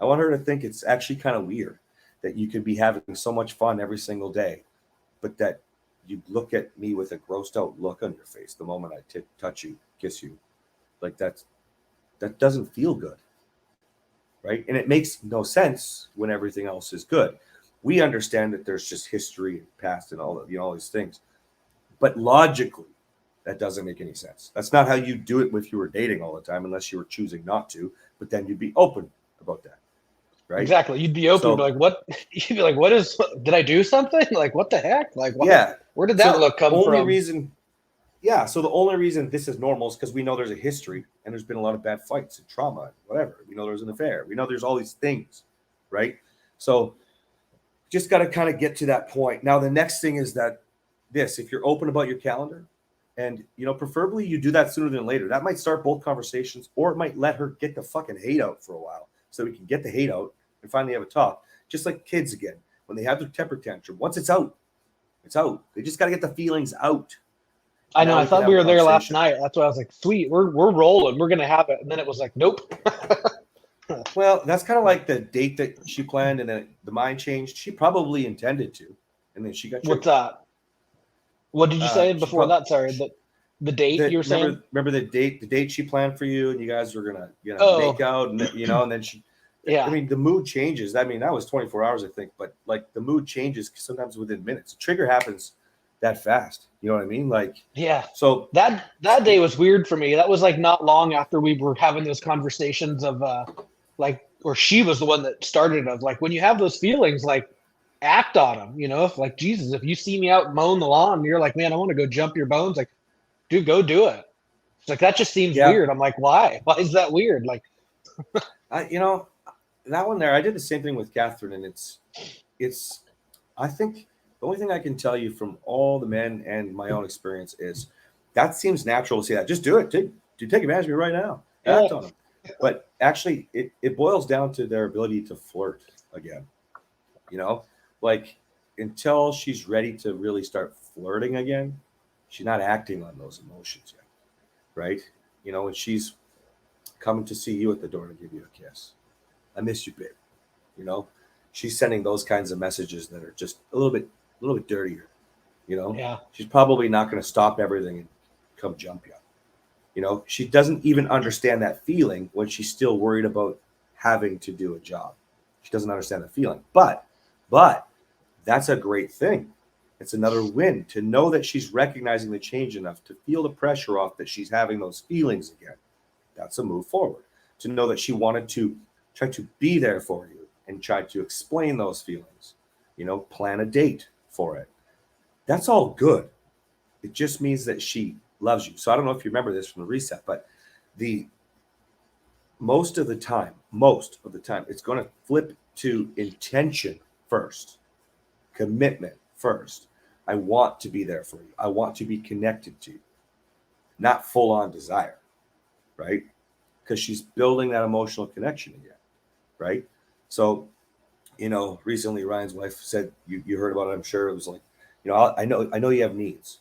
I want her to think it's actually kind of weird that you could be having so much fun every single day, but that you look at me with a grossed out look on your face the moment I touch you, kiss you. Like that doesn't feel good, right? And it makes no sense when everything else is good. We understand that there's just history and past and all these things, but logically, that doesn't make any sense. That's not how you do it if you were dating all the time, unless you were choosing not to. But then you'd be open about that, right? Exactly. You'd be open to like, what? You'd be like, what is? Did I do something? Like, what the heck? Like, what? Yeah. Where did that look come from? So the only reason this is normal is because we know there's a history and there's been a lot of bad fights and trauma and whatever. We know there's an affair. We know there's all these things, right? So just got to kind of get to that point. Now, the next thing is that if you're open about your calendar and, preferably you do that sooner than later, that might start both conversations or it might let her get the fucking hate out for a while so we can get the hate out and finally have a talk. Just like kids again, when they have their temper tantrum, once it's out, it's out. They just got to get the feelings out. I know. I thought we were there last night. That's why I was like, sweet, we're rolling. We're going to have it. And then it was like, nope. Well, that's kind of like the date that she planned and then the mind changed. She probably intended to. And then she got triggered. What's that? What did you say before that? Sorry, the date you were saying. Remember the date she planned for you, and you guys were gonna make out, and and then she. Yeah. I mean, the mood changes. I mean, that was 24 hours, I think, but like the mood changes sometimes within minutes. The trigger happens that fast. You know what I mean? Like, yeah. So that day was weird for me. That was like not long after we were having those conversations of or she was the one that started of like, when you have those feelings, like act on them, if like, Jesus, if you see me out mowing the lawn and you're like, man, I want to go jump your bones. Like, dude, go do it. It's like, that just seems weird. I'm like, why is that weird? Like, that one there, I did the same thing with Catherine, and it's, I think the only thing I can tell you from all the men and my own experience is that seems natural to say that. Just do it. Take advantage of me right now. Act on them. But actually, it boils down to their ability to flirt again. Like until she's ready to really start flirting again, she's not acting on those emotions yet, right? When she's coming to see you at the door to give you a kiss, I miss you, babe. She's sending those kinds of messages that are just a little bit dirtier. Yeah. She's probably not going to stop everything and come jump you. She doesn't even understand that feeling when she's still worried about having to do a job. She doesn't understand the feeling, but that's a great thing. It's another win to know that she's recognizing the change enough to feel the pressure off that she's having those feelings again. That's a move forward. To know that she wanted to try to be there for you and try to explain those feelings, plan a date for it. That's all good. It just means that she loves you. So I don't know if you remember this from the reset, but most of the time, it's going to flip to intention first. commitment first. I want to be there for you. I want to be connected to you, not full on desire, right? Because she's building that emotional connection again, right? So, recently Ryan's wife said, you heard about it, I'm sure. It was like, I know you have needs.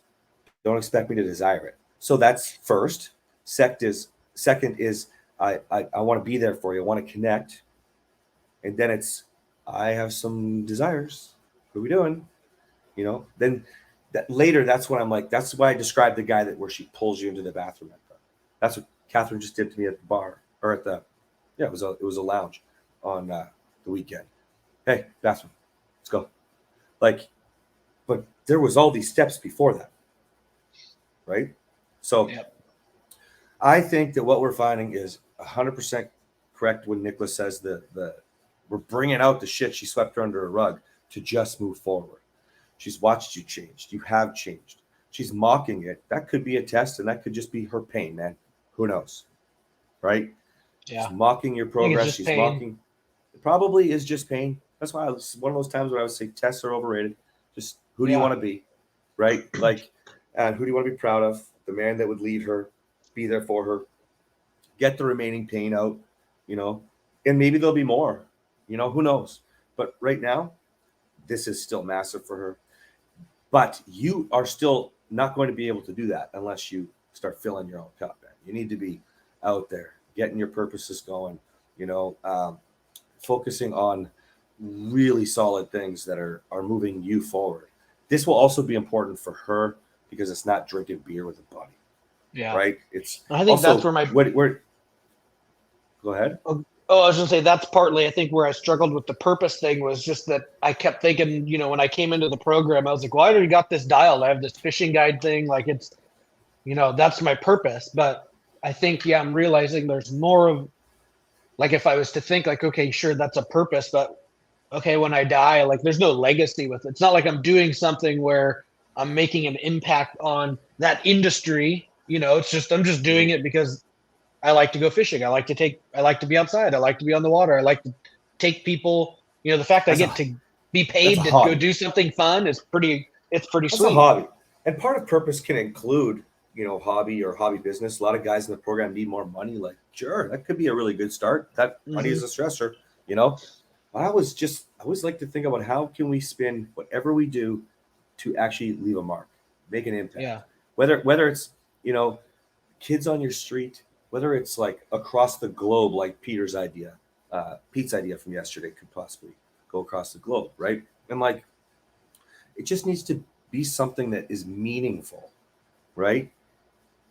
Don't expect me to desire it. So that's first. Second is I want to be there for you. I want to connect. And then it's I have some desires. What are we doing? Then later that's when I'm like, that's why I described the guy where she pulls you into the bathroom. That's what Catherine just did to me at the bar or it was a lounge on the weekend. Hey, bathroom, let's go. But there was all these steps before that, right? So Yep. I think that what we're finding is 100% correct when Nicholas says we're bringing out the shit she swept under a rug to just move forward. She's watched you change. You have changed. She's mocking it. That could be a test, and that could just be her pain, man. Who knows, right? Yeah. She's mocking your progress. She's mocking. It probably is just pain. That's why it's one of those times where I would say tests are overrated. Just who do you want to be, right? And who do you want to be proud of? The man that would lead her, be there for her, get the remaining pain out, and maybe there'll be more, who knows? But right now, this is still massive for her. But you are still not going to be able to do that unless you start filling your own cup, man. You need to be out there, getting your purposes going, focusing on really solid things that are moving you forward. This will also be important for her because it's not drinking beer with a buddy. Yeah. Right. It's I think also, that's where go ahead. Oh, I was gonna say that's partly I think where I struggled with the purpose thing was just that I kept thinking, when I came into the program, I was like, well, I already got this dialed. I have this fishing guide thing, like it's, that's my purpose. But I think, I'm realizing there's more of, like, if I was to think like, okay, sure, that's a purpose, but okay, when I die, like there's no legacy with it. It's not like I'm doing something where I'm making an impact on that industry. It's just I'm just doing it because I like to go fishing. I like to be outside. I like to be on the water. I like to take people, the fact I get to be paid to go do something fun is pretty sweet. It's a hobby. And part of purpose can include, hobby or hobby business. A lot of guys in the program need more money. Like, sure, that could be a really good start. That money is a stressor, I always like to think about how can we spin whatever we do to actually leave a mark, make an impact. Yeah. Whether it's, kids on your street, whether it's like across the globe, like Pete's idea from yesterday could possibly go across the globe, right? And like, it just needs to be something that is meaningful, right?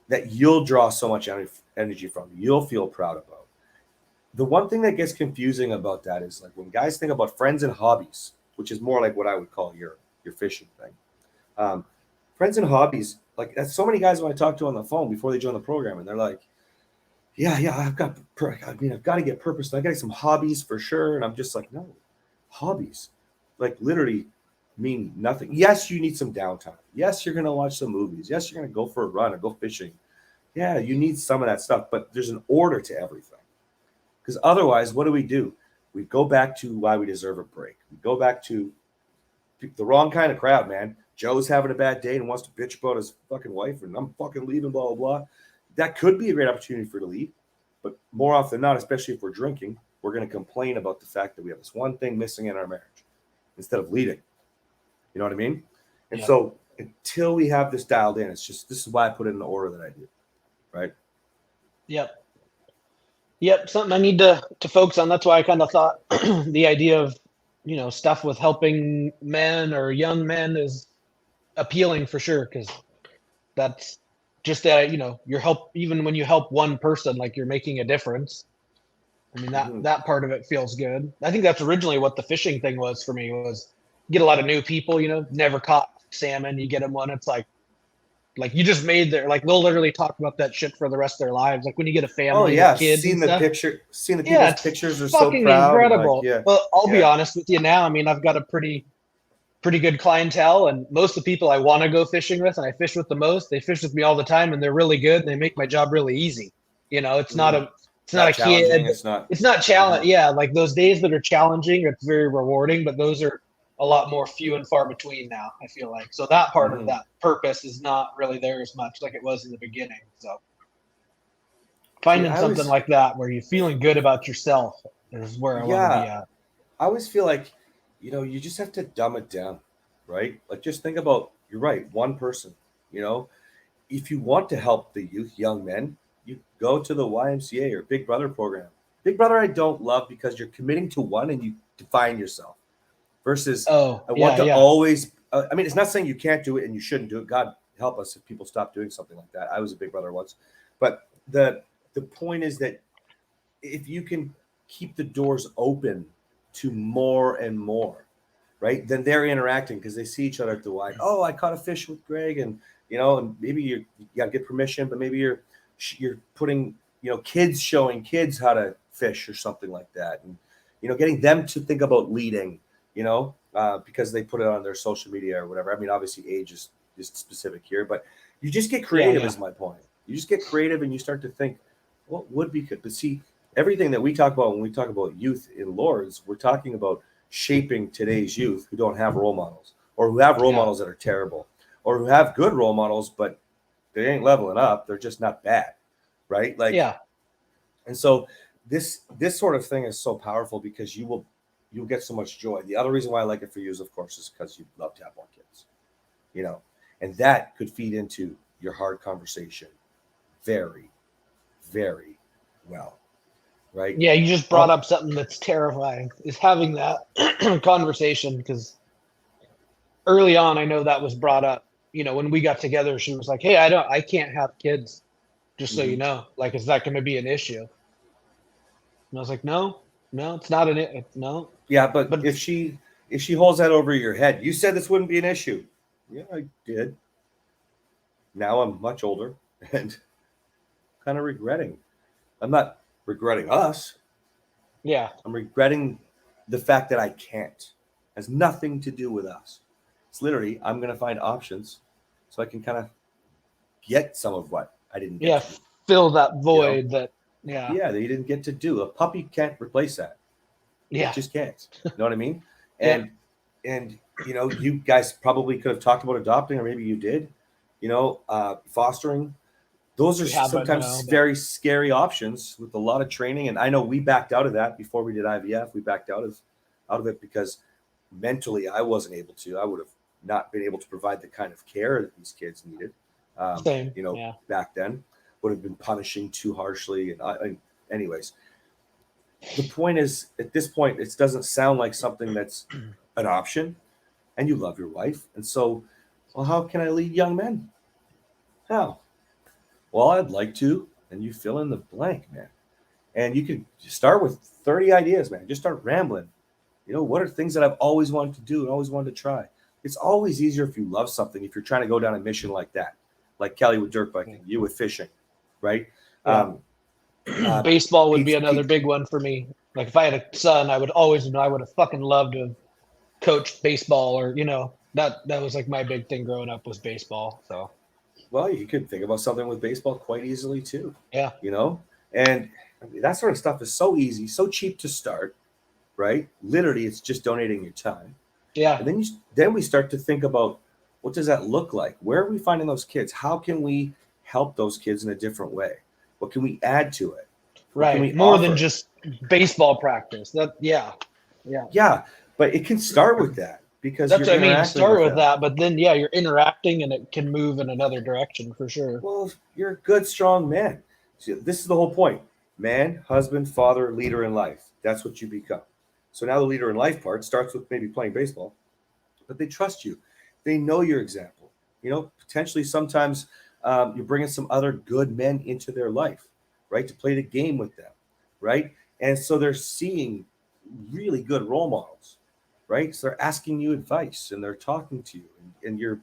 That you'll draw so much energy from, you'll feel proud about. The one thing that gets confusing about that is like when guys think about friends and hobbies, which is more like what I would call your fishing thing. Friends and hobbies, like that's so many guys when I talk to on the phone before they join the program, and they're like, yeah, I've got to get purpose. I got some hobbies for sure. And I'm just like, no, hobbies, like literally mean nothing. Yes, you need some downtime. Yes, you're going to watch some movies. Yes, you're going to go for a run or go fishing. Yeah, you need some of that stuff, but there's an order to everything. Because otherwise, what do? We go back to why we deserve a break. We go back to the wrong kind of crowd, man. Joe's having a bad day and wants to bitch about his fucking wife, and I'm fucking leaving, blah, blah, blah. That could be a great opportunity for you to leave. But more often than not, especially if we're drinking, we're going to complain about the fact that we have this one thing missing in our marriage instead of leading. You know what I mean? And so until we have this dialed in, this is why I put it in the order that I do. Right? Yep. Something I need to focus on. That's why I kind of thought the idea of, stuff with helping men or young men is appealing for sure. Because that's just that, your help, even when you help one person, like you're making a difference. I mean, that part of it feels good. I think that's originally what the fishing thing was for me, was get a lot of new people, never caught salmon. You get them one, it's like you just made their, like they'll literally talk about that shit for the rest of their lives. Like when you get a family, kids, seeing the people's pictures are fucking so proud. Incredible. Well, I'll be honest with you now. I mean, I've got a pretty good clientele, and most of the people I want to go fishing with and I fish with the most, they fish with me all the time, and they're really good and they make my job really easy. It's not a kid. It's not challenge. Yeah. Like those days that are challenging, it's very rewarding, but those are a lot more few and far between now, I feel like. So that part of Mhm. that purpose is not really there as much like it was in the beginning. So See, finding something like that where you're feeling good about yourself is where I want to be yeah, at. I always feel like, you just have to dumb it down, right? Like, just think about, you're right, one person, you know, if you want to help the youth, young men, you go to the YMCA or Big Brother program. Big Brother, I don't love because you're committing to one and you define yourself versus Oh, I want yeah, to yeah. always, I mean, it's not saying you can't do it and you shouldn't do it. God help us if people stop doing something like that. I was a Big Brother once. But the point is that if you can keep the doors open to more and more, right? Then they're interacting because they see each other at the Y. Oh, I caught a fish with Greg, and and maybe you got to get permission, but maybe you're putting kids showing kids how to fish or something like that, and getting them to think about leading, because they put it on their social media or whatever. I mean, obviously age is specific here, but you just get Yeah, creative. yeah. Is my point. You just get creative and you start to think, what would be good? But see, everything that we talk about when we talk about youth in Lords, we're talking about shaping today's youth who don't have role models or who have role Yeah. models that are terrible or who have good role models, but they ain't leveling up. They're just not bad. Right. Like, Yeah. and so this sort of thing is so powerful because you'll get so much joy. The other reason why I like it for you is, of course, is because you love to have more kids, you know, and that could feed into your hard conversation very, very well. Right. Yeah, you just brought Um, up something that's terrifying is having that conversation because early on I know that was brought up. When we got together, she was like, "Hey, I can't have kids, just so you mhm. know. Like, is that going to be an issue?" And I was like, "No, no, it's not no." Yeah, but But if she holds that over your head, you said this wouldn't be an issue. Yeah, I did. Now I'm much older and kind of regretting. I'm not regretting us. yeah, I'm regretting the fact that I can't. It has nothing to do with us. It's literally I'm going to find options so I can kind of get some of what I didn't get yeah, to do. fill that You know? void that yeah, Yeah, that you didn't get to do. A puppy can't replace that. It yeah, just can't. You know what I mean? yeah. And you guys probably could have talked about adopting, or maybe you did. Fostering. Those are We haven't sometimes no, but very scary options with a lot of training. And I know we backed out of that before we did IVF. We backed out of it because mentally I wasn't able to. I would have not been able to provide the kind of care that these kids needed. same. Yeah, Back then would have been punishing too harshly. Anyways, the point is, at this point, it doesn't sound like something that's an option, and you love your wife, and so, well, how can I lead young men? How? Well, I'd like to, and you fill in the blank, man. And you could start with 30 ideas, man. Just start rambling. What are things that I've always wanted to do and always wanted to try? It's always easier if you love something, if you're trying to go down a mission like that, like Kelly with dirt biking, you with fishing, right? yeah. Um, uh, Baseball would be Pete's, another Pete, big one for me. Like if I had a son, I would always I would have fucking loved to have coached baseball or that was like my big thing growing up was baseball. So well, you could think about something with baseball quite easily too, yeah, you know? And I mean, that sort of stuff is so easy, so cheap to start, right? Literally, it's just donating your time. yeah, And then we start to think about, what does that look like? Where are we finding those kids? How can we help those kids in a different way? What can we add to it? What can right. we More than offer? just baseball practice. That yeah, yeah. Yeah, but it can start with that because That's you're what I mean. interacting Start with with them. that, but then yeah, you're interacting and it can move in another direction for sure. Well, you're a good, strong man. See, this is the whole point. Man, husband, father, leader in life. That's what you become. So now the leader in life part starts with maybe playing baseball, but they trust you. They know your example. Potentially sometimes you're bringing some other good men into their life, right, to play the game with them, right? And so they're seeing really good role models, right? So they're asking you advice and they're talking to you, and you're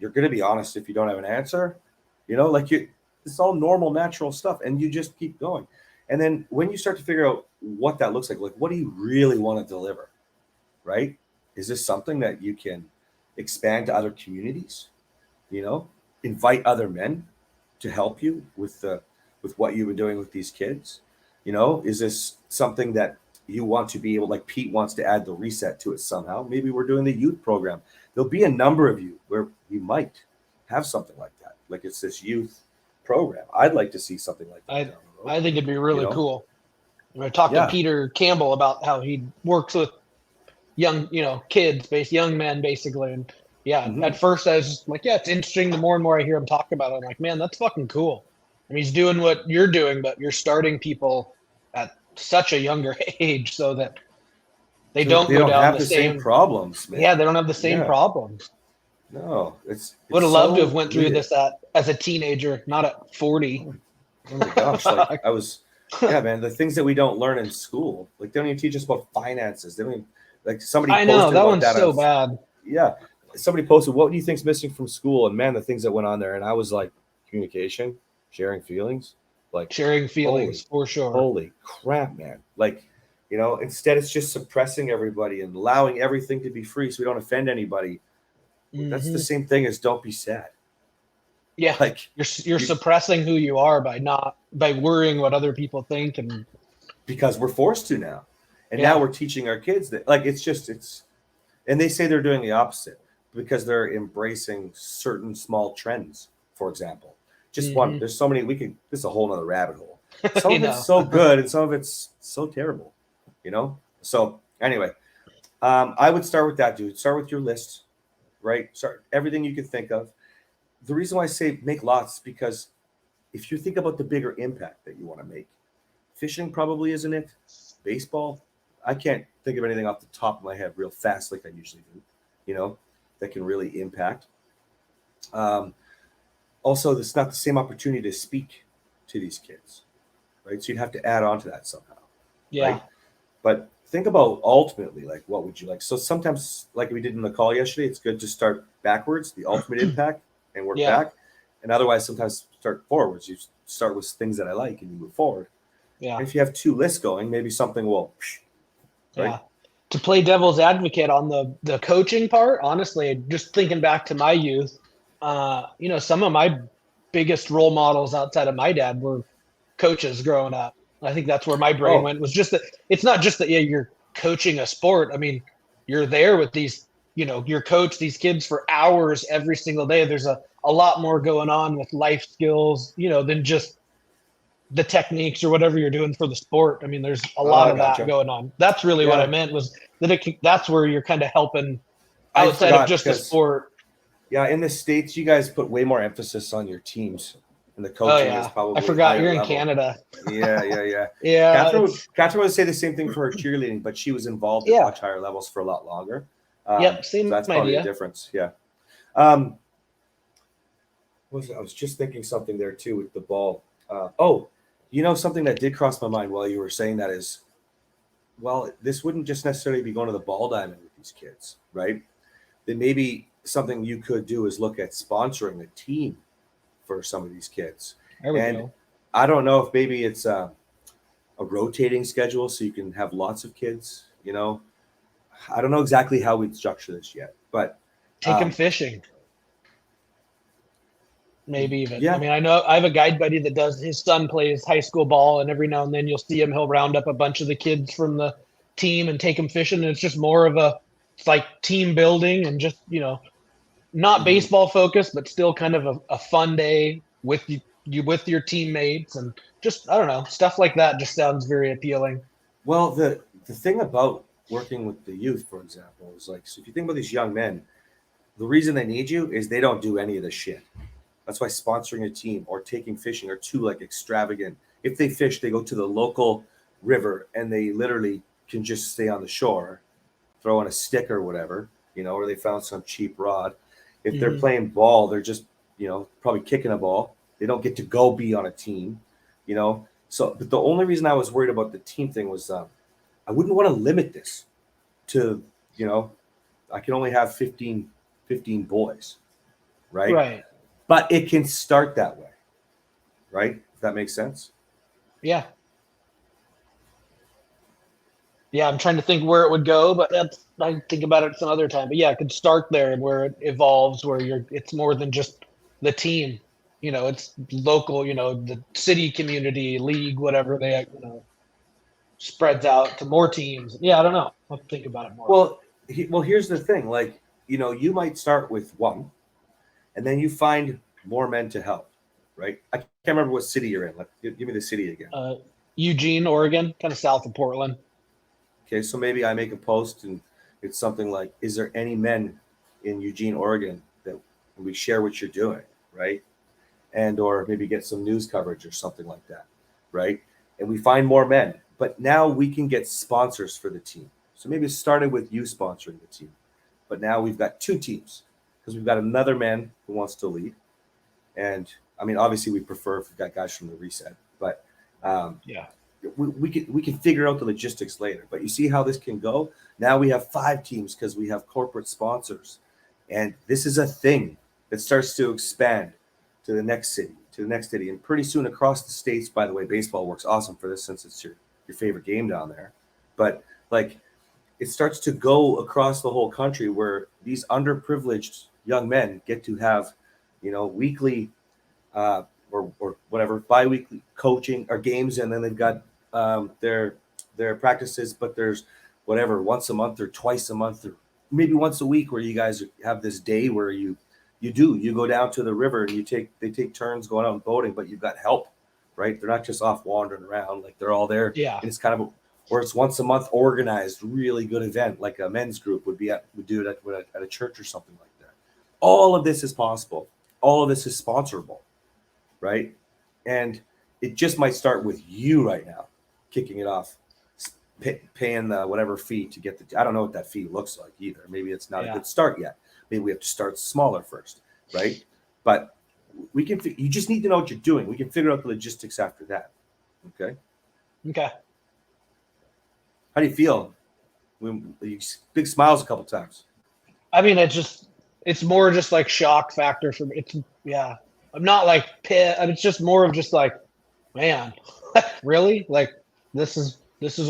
going to be honest if you don't have an answer, like it's all normal, natural stuff, and you just keep going. And then when you start to figure out what that looks like what do you really want to deliver, right? Is this something that you can expand to other communities? You know, invite other men to help you with what you've been doing with these kids. Is this something that you want to be able, like Pete wants to add the reset to it somehow. Maybe we're doing the youth program. There'll be a number of you where we might have something like that. Like it's this youth program. I'd like to see something like that I down the road. I think it'd be really cool. I talked to Yeah. Peter Campbell about how he works with young, kids, young men, basically. And yeah, Mhm. at first I was just like, yeah, it's interesting. The more and more I hear him talk about it, I'm like, man, that's fucking cool. I mean, he's doing what you're doing, but you're starting people at such a younger age so that they So don't they go don't down have the the same same. problems, man. Yeah, they don't have the same Yeah. problems. No, it's Would have loved to have so went through weird. this as a teenager, not at 40. Oh my gosh, like I was, yeah, man. The things that we don't learn in school, like they don't even teach us about finances. They don't even, like somebody I know posted that about one's that. so bad. Yeah, somebody posted, "What do you think's missing from school?" And man, the things that went on there, and I was like, communication, sharing feelings, like Sharing feelings holy, for sure. holy crap, man. Like, instead it's just suppressing everybody and allowing everything to be free so we don't offend anybody. That's the same thing as don't be sad. Yeah, Like you're suppressing who you are by worrying what other people think, and because we're forced to now. And now yeah, we're teaching our kids that, like, and they say they're doing the opposite because they're embracing certain small trends, for example. Just one, there's so many, this is a whole nother rabbit hole. Some of it's so good and some of it's so terrible, So anyway, I would start with that, dude. Start with your list, right? Start everything you could think of. The reason why I say make lots is because if you think about the bigger impact that you want to make, fishing probably isn't it. Baseball, I can't think of anything off the top of my head real fast like I usually do, that can really impact. Also, it's not the same opportunity to speak to these kids, right? So you'd have to add on to that somehow, yeah, right? But think about ultimately, like, what would you like? So sometimes, like we did in the call yesterday, it's good to start backwards, the ultimate impact, and work back. And otherwise, sometimes start forwards. You start with things that I like and you move forward. yeah. And if you have two lists going, maybe something will, right? Yeah. To play devil's advocate on the coaching part, honestly, just thinking back to my youth, some of my biggest role models outside of my dad were coaches growing up. I think that's where my brain Oh, went, was just that it's not just that, yeah, you're coaching a sport. I mean, you're there with these, your coach, these kids for hours every single day. There's a lot more going on with life skills, than just the techniques or whatever you're doing for the sport. I mean, there's a lot I of that gotcha. going on. That's really what I Yeah, meant, was that that's where you're kind of helping I outside of forgot just the because, sport. yeah, in the States, you guys put way more emphasis on your teams, and the Oh coaching is yeah, I probably forgot higher you're in level. Canada. Yeah, yeah, yeah. Yeah, Catherine would say the same thing for her cheerleading, but she was involved at yeah, much higher levels for a lot longer. yep, So same that's probably a idea. difference. Yeah. Um, I was just thinking something there too with the ball. Something that did cross my mind while you were saying that is, well, this wouldn't just necessarily be going to the ball diamond with these kids, right? Then maybe something you could do is look at sponsoring a team for some of these kids. There we And go. I don't know if maybe it's a rotating schedule so you can have lots of kids. I don't know exactly how we'd structure this yet, but Take them um, fishing. Maybe even. I yeah, mean, I know I have a guide buddy that does, his son plays high school ball, and every now and then you'll see him. He'll round up a bunch of the kids from the team and take them fishing. And it's just more of it's like team building, and just, not mhm. baseball focused, but still kind of a fun day with you with your teammates, and just, I don't know, stuff like that just sounds very appealing. Well, the thing about working with the youth, for example, is like, so if you think about these young men, the reason they need you is they don't do any of the shit. That's why sponsoring a team or taking fishing are too like extravagant. If they fish, they go to the local river and they literally can just stay on the shore, throw in a stick or whatever, or they found some cheap rod. If they're Mm-hmm. playing ball, they're just, probably kicking a ball. They don't get to go be on a team. So, but the only reason I was worried about the team thing was I wouldn't want to limit this to, I can only have 15 boys, right? Right. But it can start that way, right? If that makes sense. Yeah. Yeah, I'm trying to think where it would go, but I think about it some other time. But yeah, it could start there, and where it evolves, where it's more than just the team. It's local. The city, community, league, whatever they. spreads out to more teams. Yeah, I don't know. I'll think about it more. Well, here's the thing. Like, you might start with one, and then you find more men to help, right? I can't remember what city you're in. Like, give me the city again. Eugene, Oregon, kind of south of Portland. Okay, so maybe I make a post and it's something like, "Is there any men in Eugene, Oregon that we share what you're doing, right?" And or maybe get some news coverage or something like that, right? And we find more men, but now we can get sponsors for the team. So maybe it started with you sponsoring the team, but now we've got two teams because we've got another man who wants to lead. And I mean, obviously, we prefer if we've got guys from the reset, but Yeah. we can figure out the logistics later. But you see how this can go. Now we have 5 teams because we have corporate sponsors, and this is a thing that starts to expand to the next city, and pretty soon across the states. By the way, baseball works awesome for this since it's your favorite game down there. But like, it starts to go across the whole country where these underprivileged young men get to have, weekly or whatever bi-weekly coaching or games, and then they've got their practices, but there's whatever once a month or twice a month or maybe once a week where you guys have this day where you go down to the river and they take turns going out and boating, but you've got help, right? They're not just off wandering around, like they're all there. Yeah. And it's kind of where it's once a month organized, really good event, like a men's group would do it at a church or something like that. All of this is possible. All of this is sponsorable, right? And it just might start with you right now, kicking it off, paying the whatever fee to get I don't know what that fee looks like either. Maybe it's not a good start yet. Maybe we have to start smaller first, right? But you just need to know what you're doing. We can figure out the logistics after that. Okay. Okay. How do you feel? Big smiles a couple times. I mean, it's more just like shock factor for me. Yeah. I'm not like pit. It's just more of just like, man, really? Like this is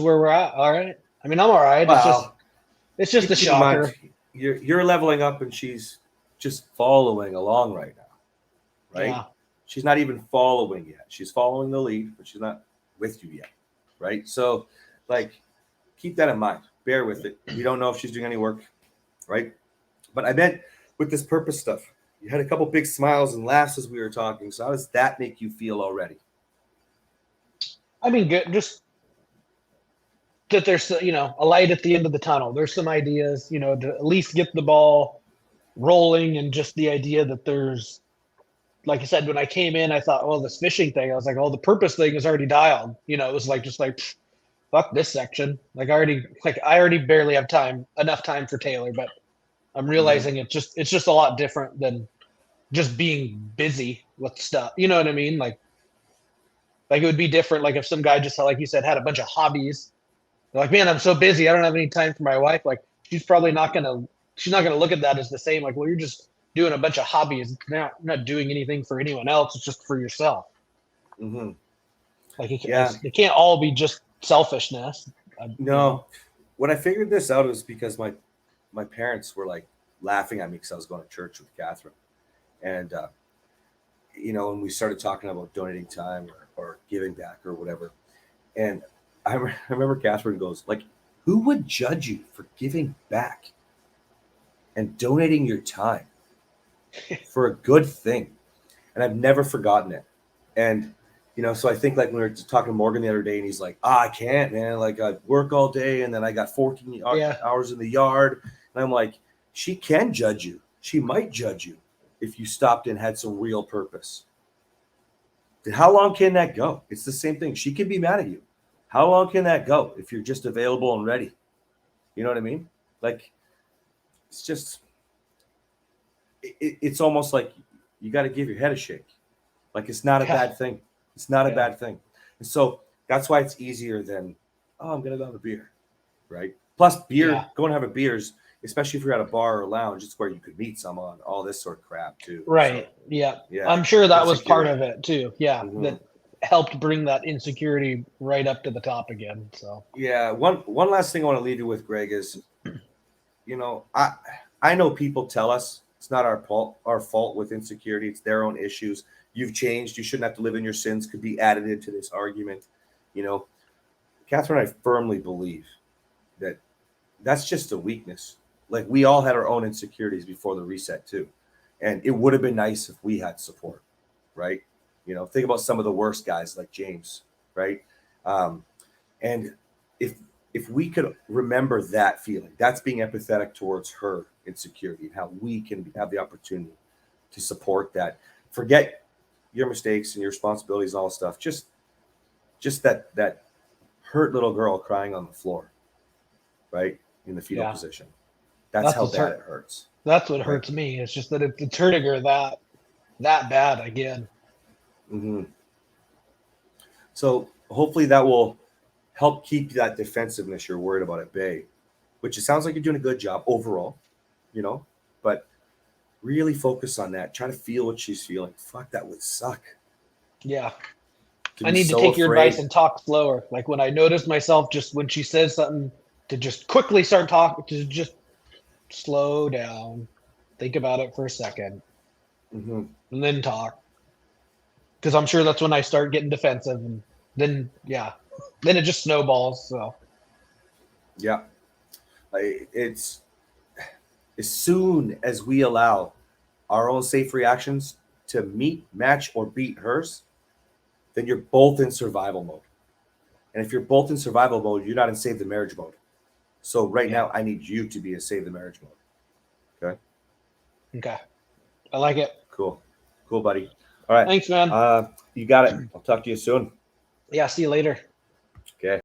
where we're at. All right. I mean, I'm all right. Wow. It's just a shocker. You're leveling up and she's just following along right now, right? Yeah. She's not even following yet. She's following the lead, but she's not with you yet, right? So, like, keep that in mind. Bear with it. We don't know if she's doing any work, right? But I meant with this purpose stuff, you had a couple big smiles and laughs as we were talking. So how does that make you feel already? I mean, good. Just that there's, a light at the end of the tunnel. There's some ideas, to at least get the ball rolling, and just the idea that there's, like I said, when I came in, I thought, well, this fishing thing, I was like, oh, the purpose thing is already dialed. It was like, just like, fuck this section. I already barely have enough time for Taylor, but I'm realizing it's just a lot different than just being busy with stuff. You know what I mean? Like it would be different. Like if some guy just, like you said, had a bunch of hobbies. They're like, man, I'm so busy. I don't have any time for my wife. Like she's not going to look at that as the same. Like, well, you're just doing a bunch of hobbies. You're not doing anything for anyone else. It's just for yourself. Mm-hmm. Like it can't all be just selfishness. No. When I figured this out, it was because my parents were like laughing at me because I was going to church with Catherine. And, when we started talking about donating time or giving back or whatever. And I remember Catherine goes, like, who would judge you for giving back and donating your time for a good thing? And I've never forgotten it. And, so I think like when we were talking to Morgan the other day and he's like, I can't, man. Like I work all day and then I got 14 hours in the yard. And I'm like, she can judge you. She might judge you if you stopped and had some real purpose. How long can that go? It's the same thing. She can be mad at you. How long can that go if you're just available and ready? You know what I mean? Like, it's just, it's almost like you got to give your head a shake. Like, it's not a bad thing. It's not a bad thing. And so that's why it's easier than, I'm going to go have a beer, right? Plus beer, going to have a beers, especially if you're at a bar or a lounge, it's where you could meet someone, all this sort of crap too. Right. So, yeah. I'm sure that was part of it too. Yeah. Mm-hmm. That helped bring that insecurity right up to the top again. So yeah. One last thing I want to leave you with, Greg, is, I know people tell us it's not our fault with insecurity. It's their own issues. You've changed. You shouldn't have to live in your sins could be added into this argument. Catherine and I firmly believe that that's just a weakness. Like we all had our own insecurities before the reset too. And it would have been nice if we had support, right? Think about some of the worst guys like James, right? Um, and if if we could remember that feeling, that's being empathetic towards her insecurity and how we can have the opportunity to support that. Forget your mistakes and your responsibilities and all this stuff. Just that hurt little girl crying on the floor, right? In the fetal Yeah. position. That's That's how what's bad hurt. it hurts. That's what Right. hurts me. It's just that it's hurting her that bad again. Mm-hmm. So hopefully that will help keep that defensiveness you're worried about at bay, which it sounds like you're doing a good job overall, but really focus on that. Try to feel what she's feeling. Fuck, that would suck. Yeah. To I be need to so take your advice afraid. and talk slower. Like when I notice myself, just when she says something, to just quickly start talking, to just slow down, think about it for a second, Mm-hmm. and then talk. Because I'm sure that's when I start getting defensive, and then then it just snowballs. So Yeah. It's as soon as we allow our own safe reactions to meet, match, or beat hers, then you're both in survival mode. And if you're both in survival mode, you're not in save the marriage mode. So right yeah, now, I need you to be in save the marriage mode. Okay. okay, I like it. Cool. Cool, buddy. All right. Thanks, man. You got it. I'll talk to you soon. Yeah, see you later.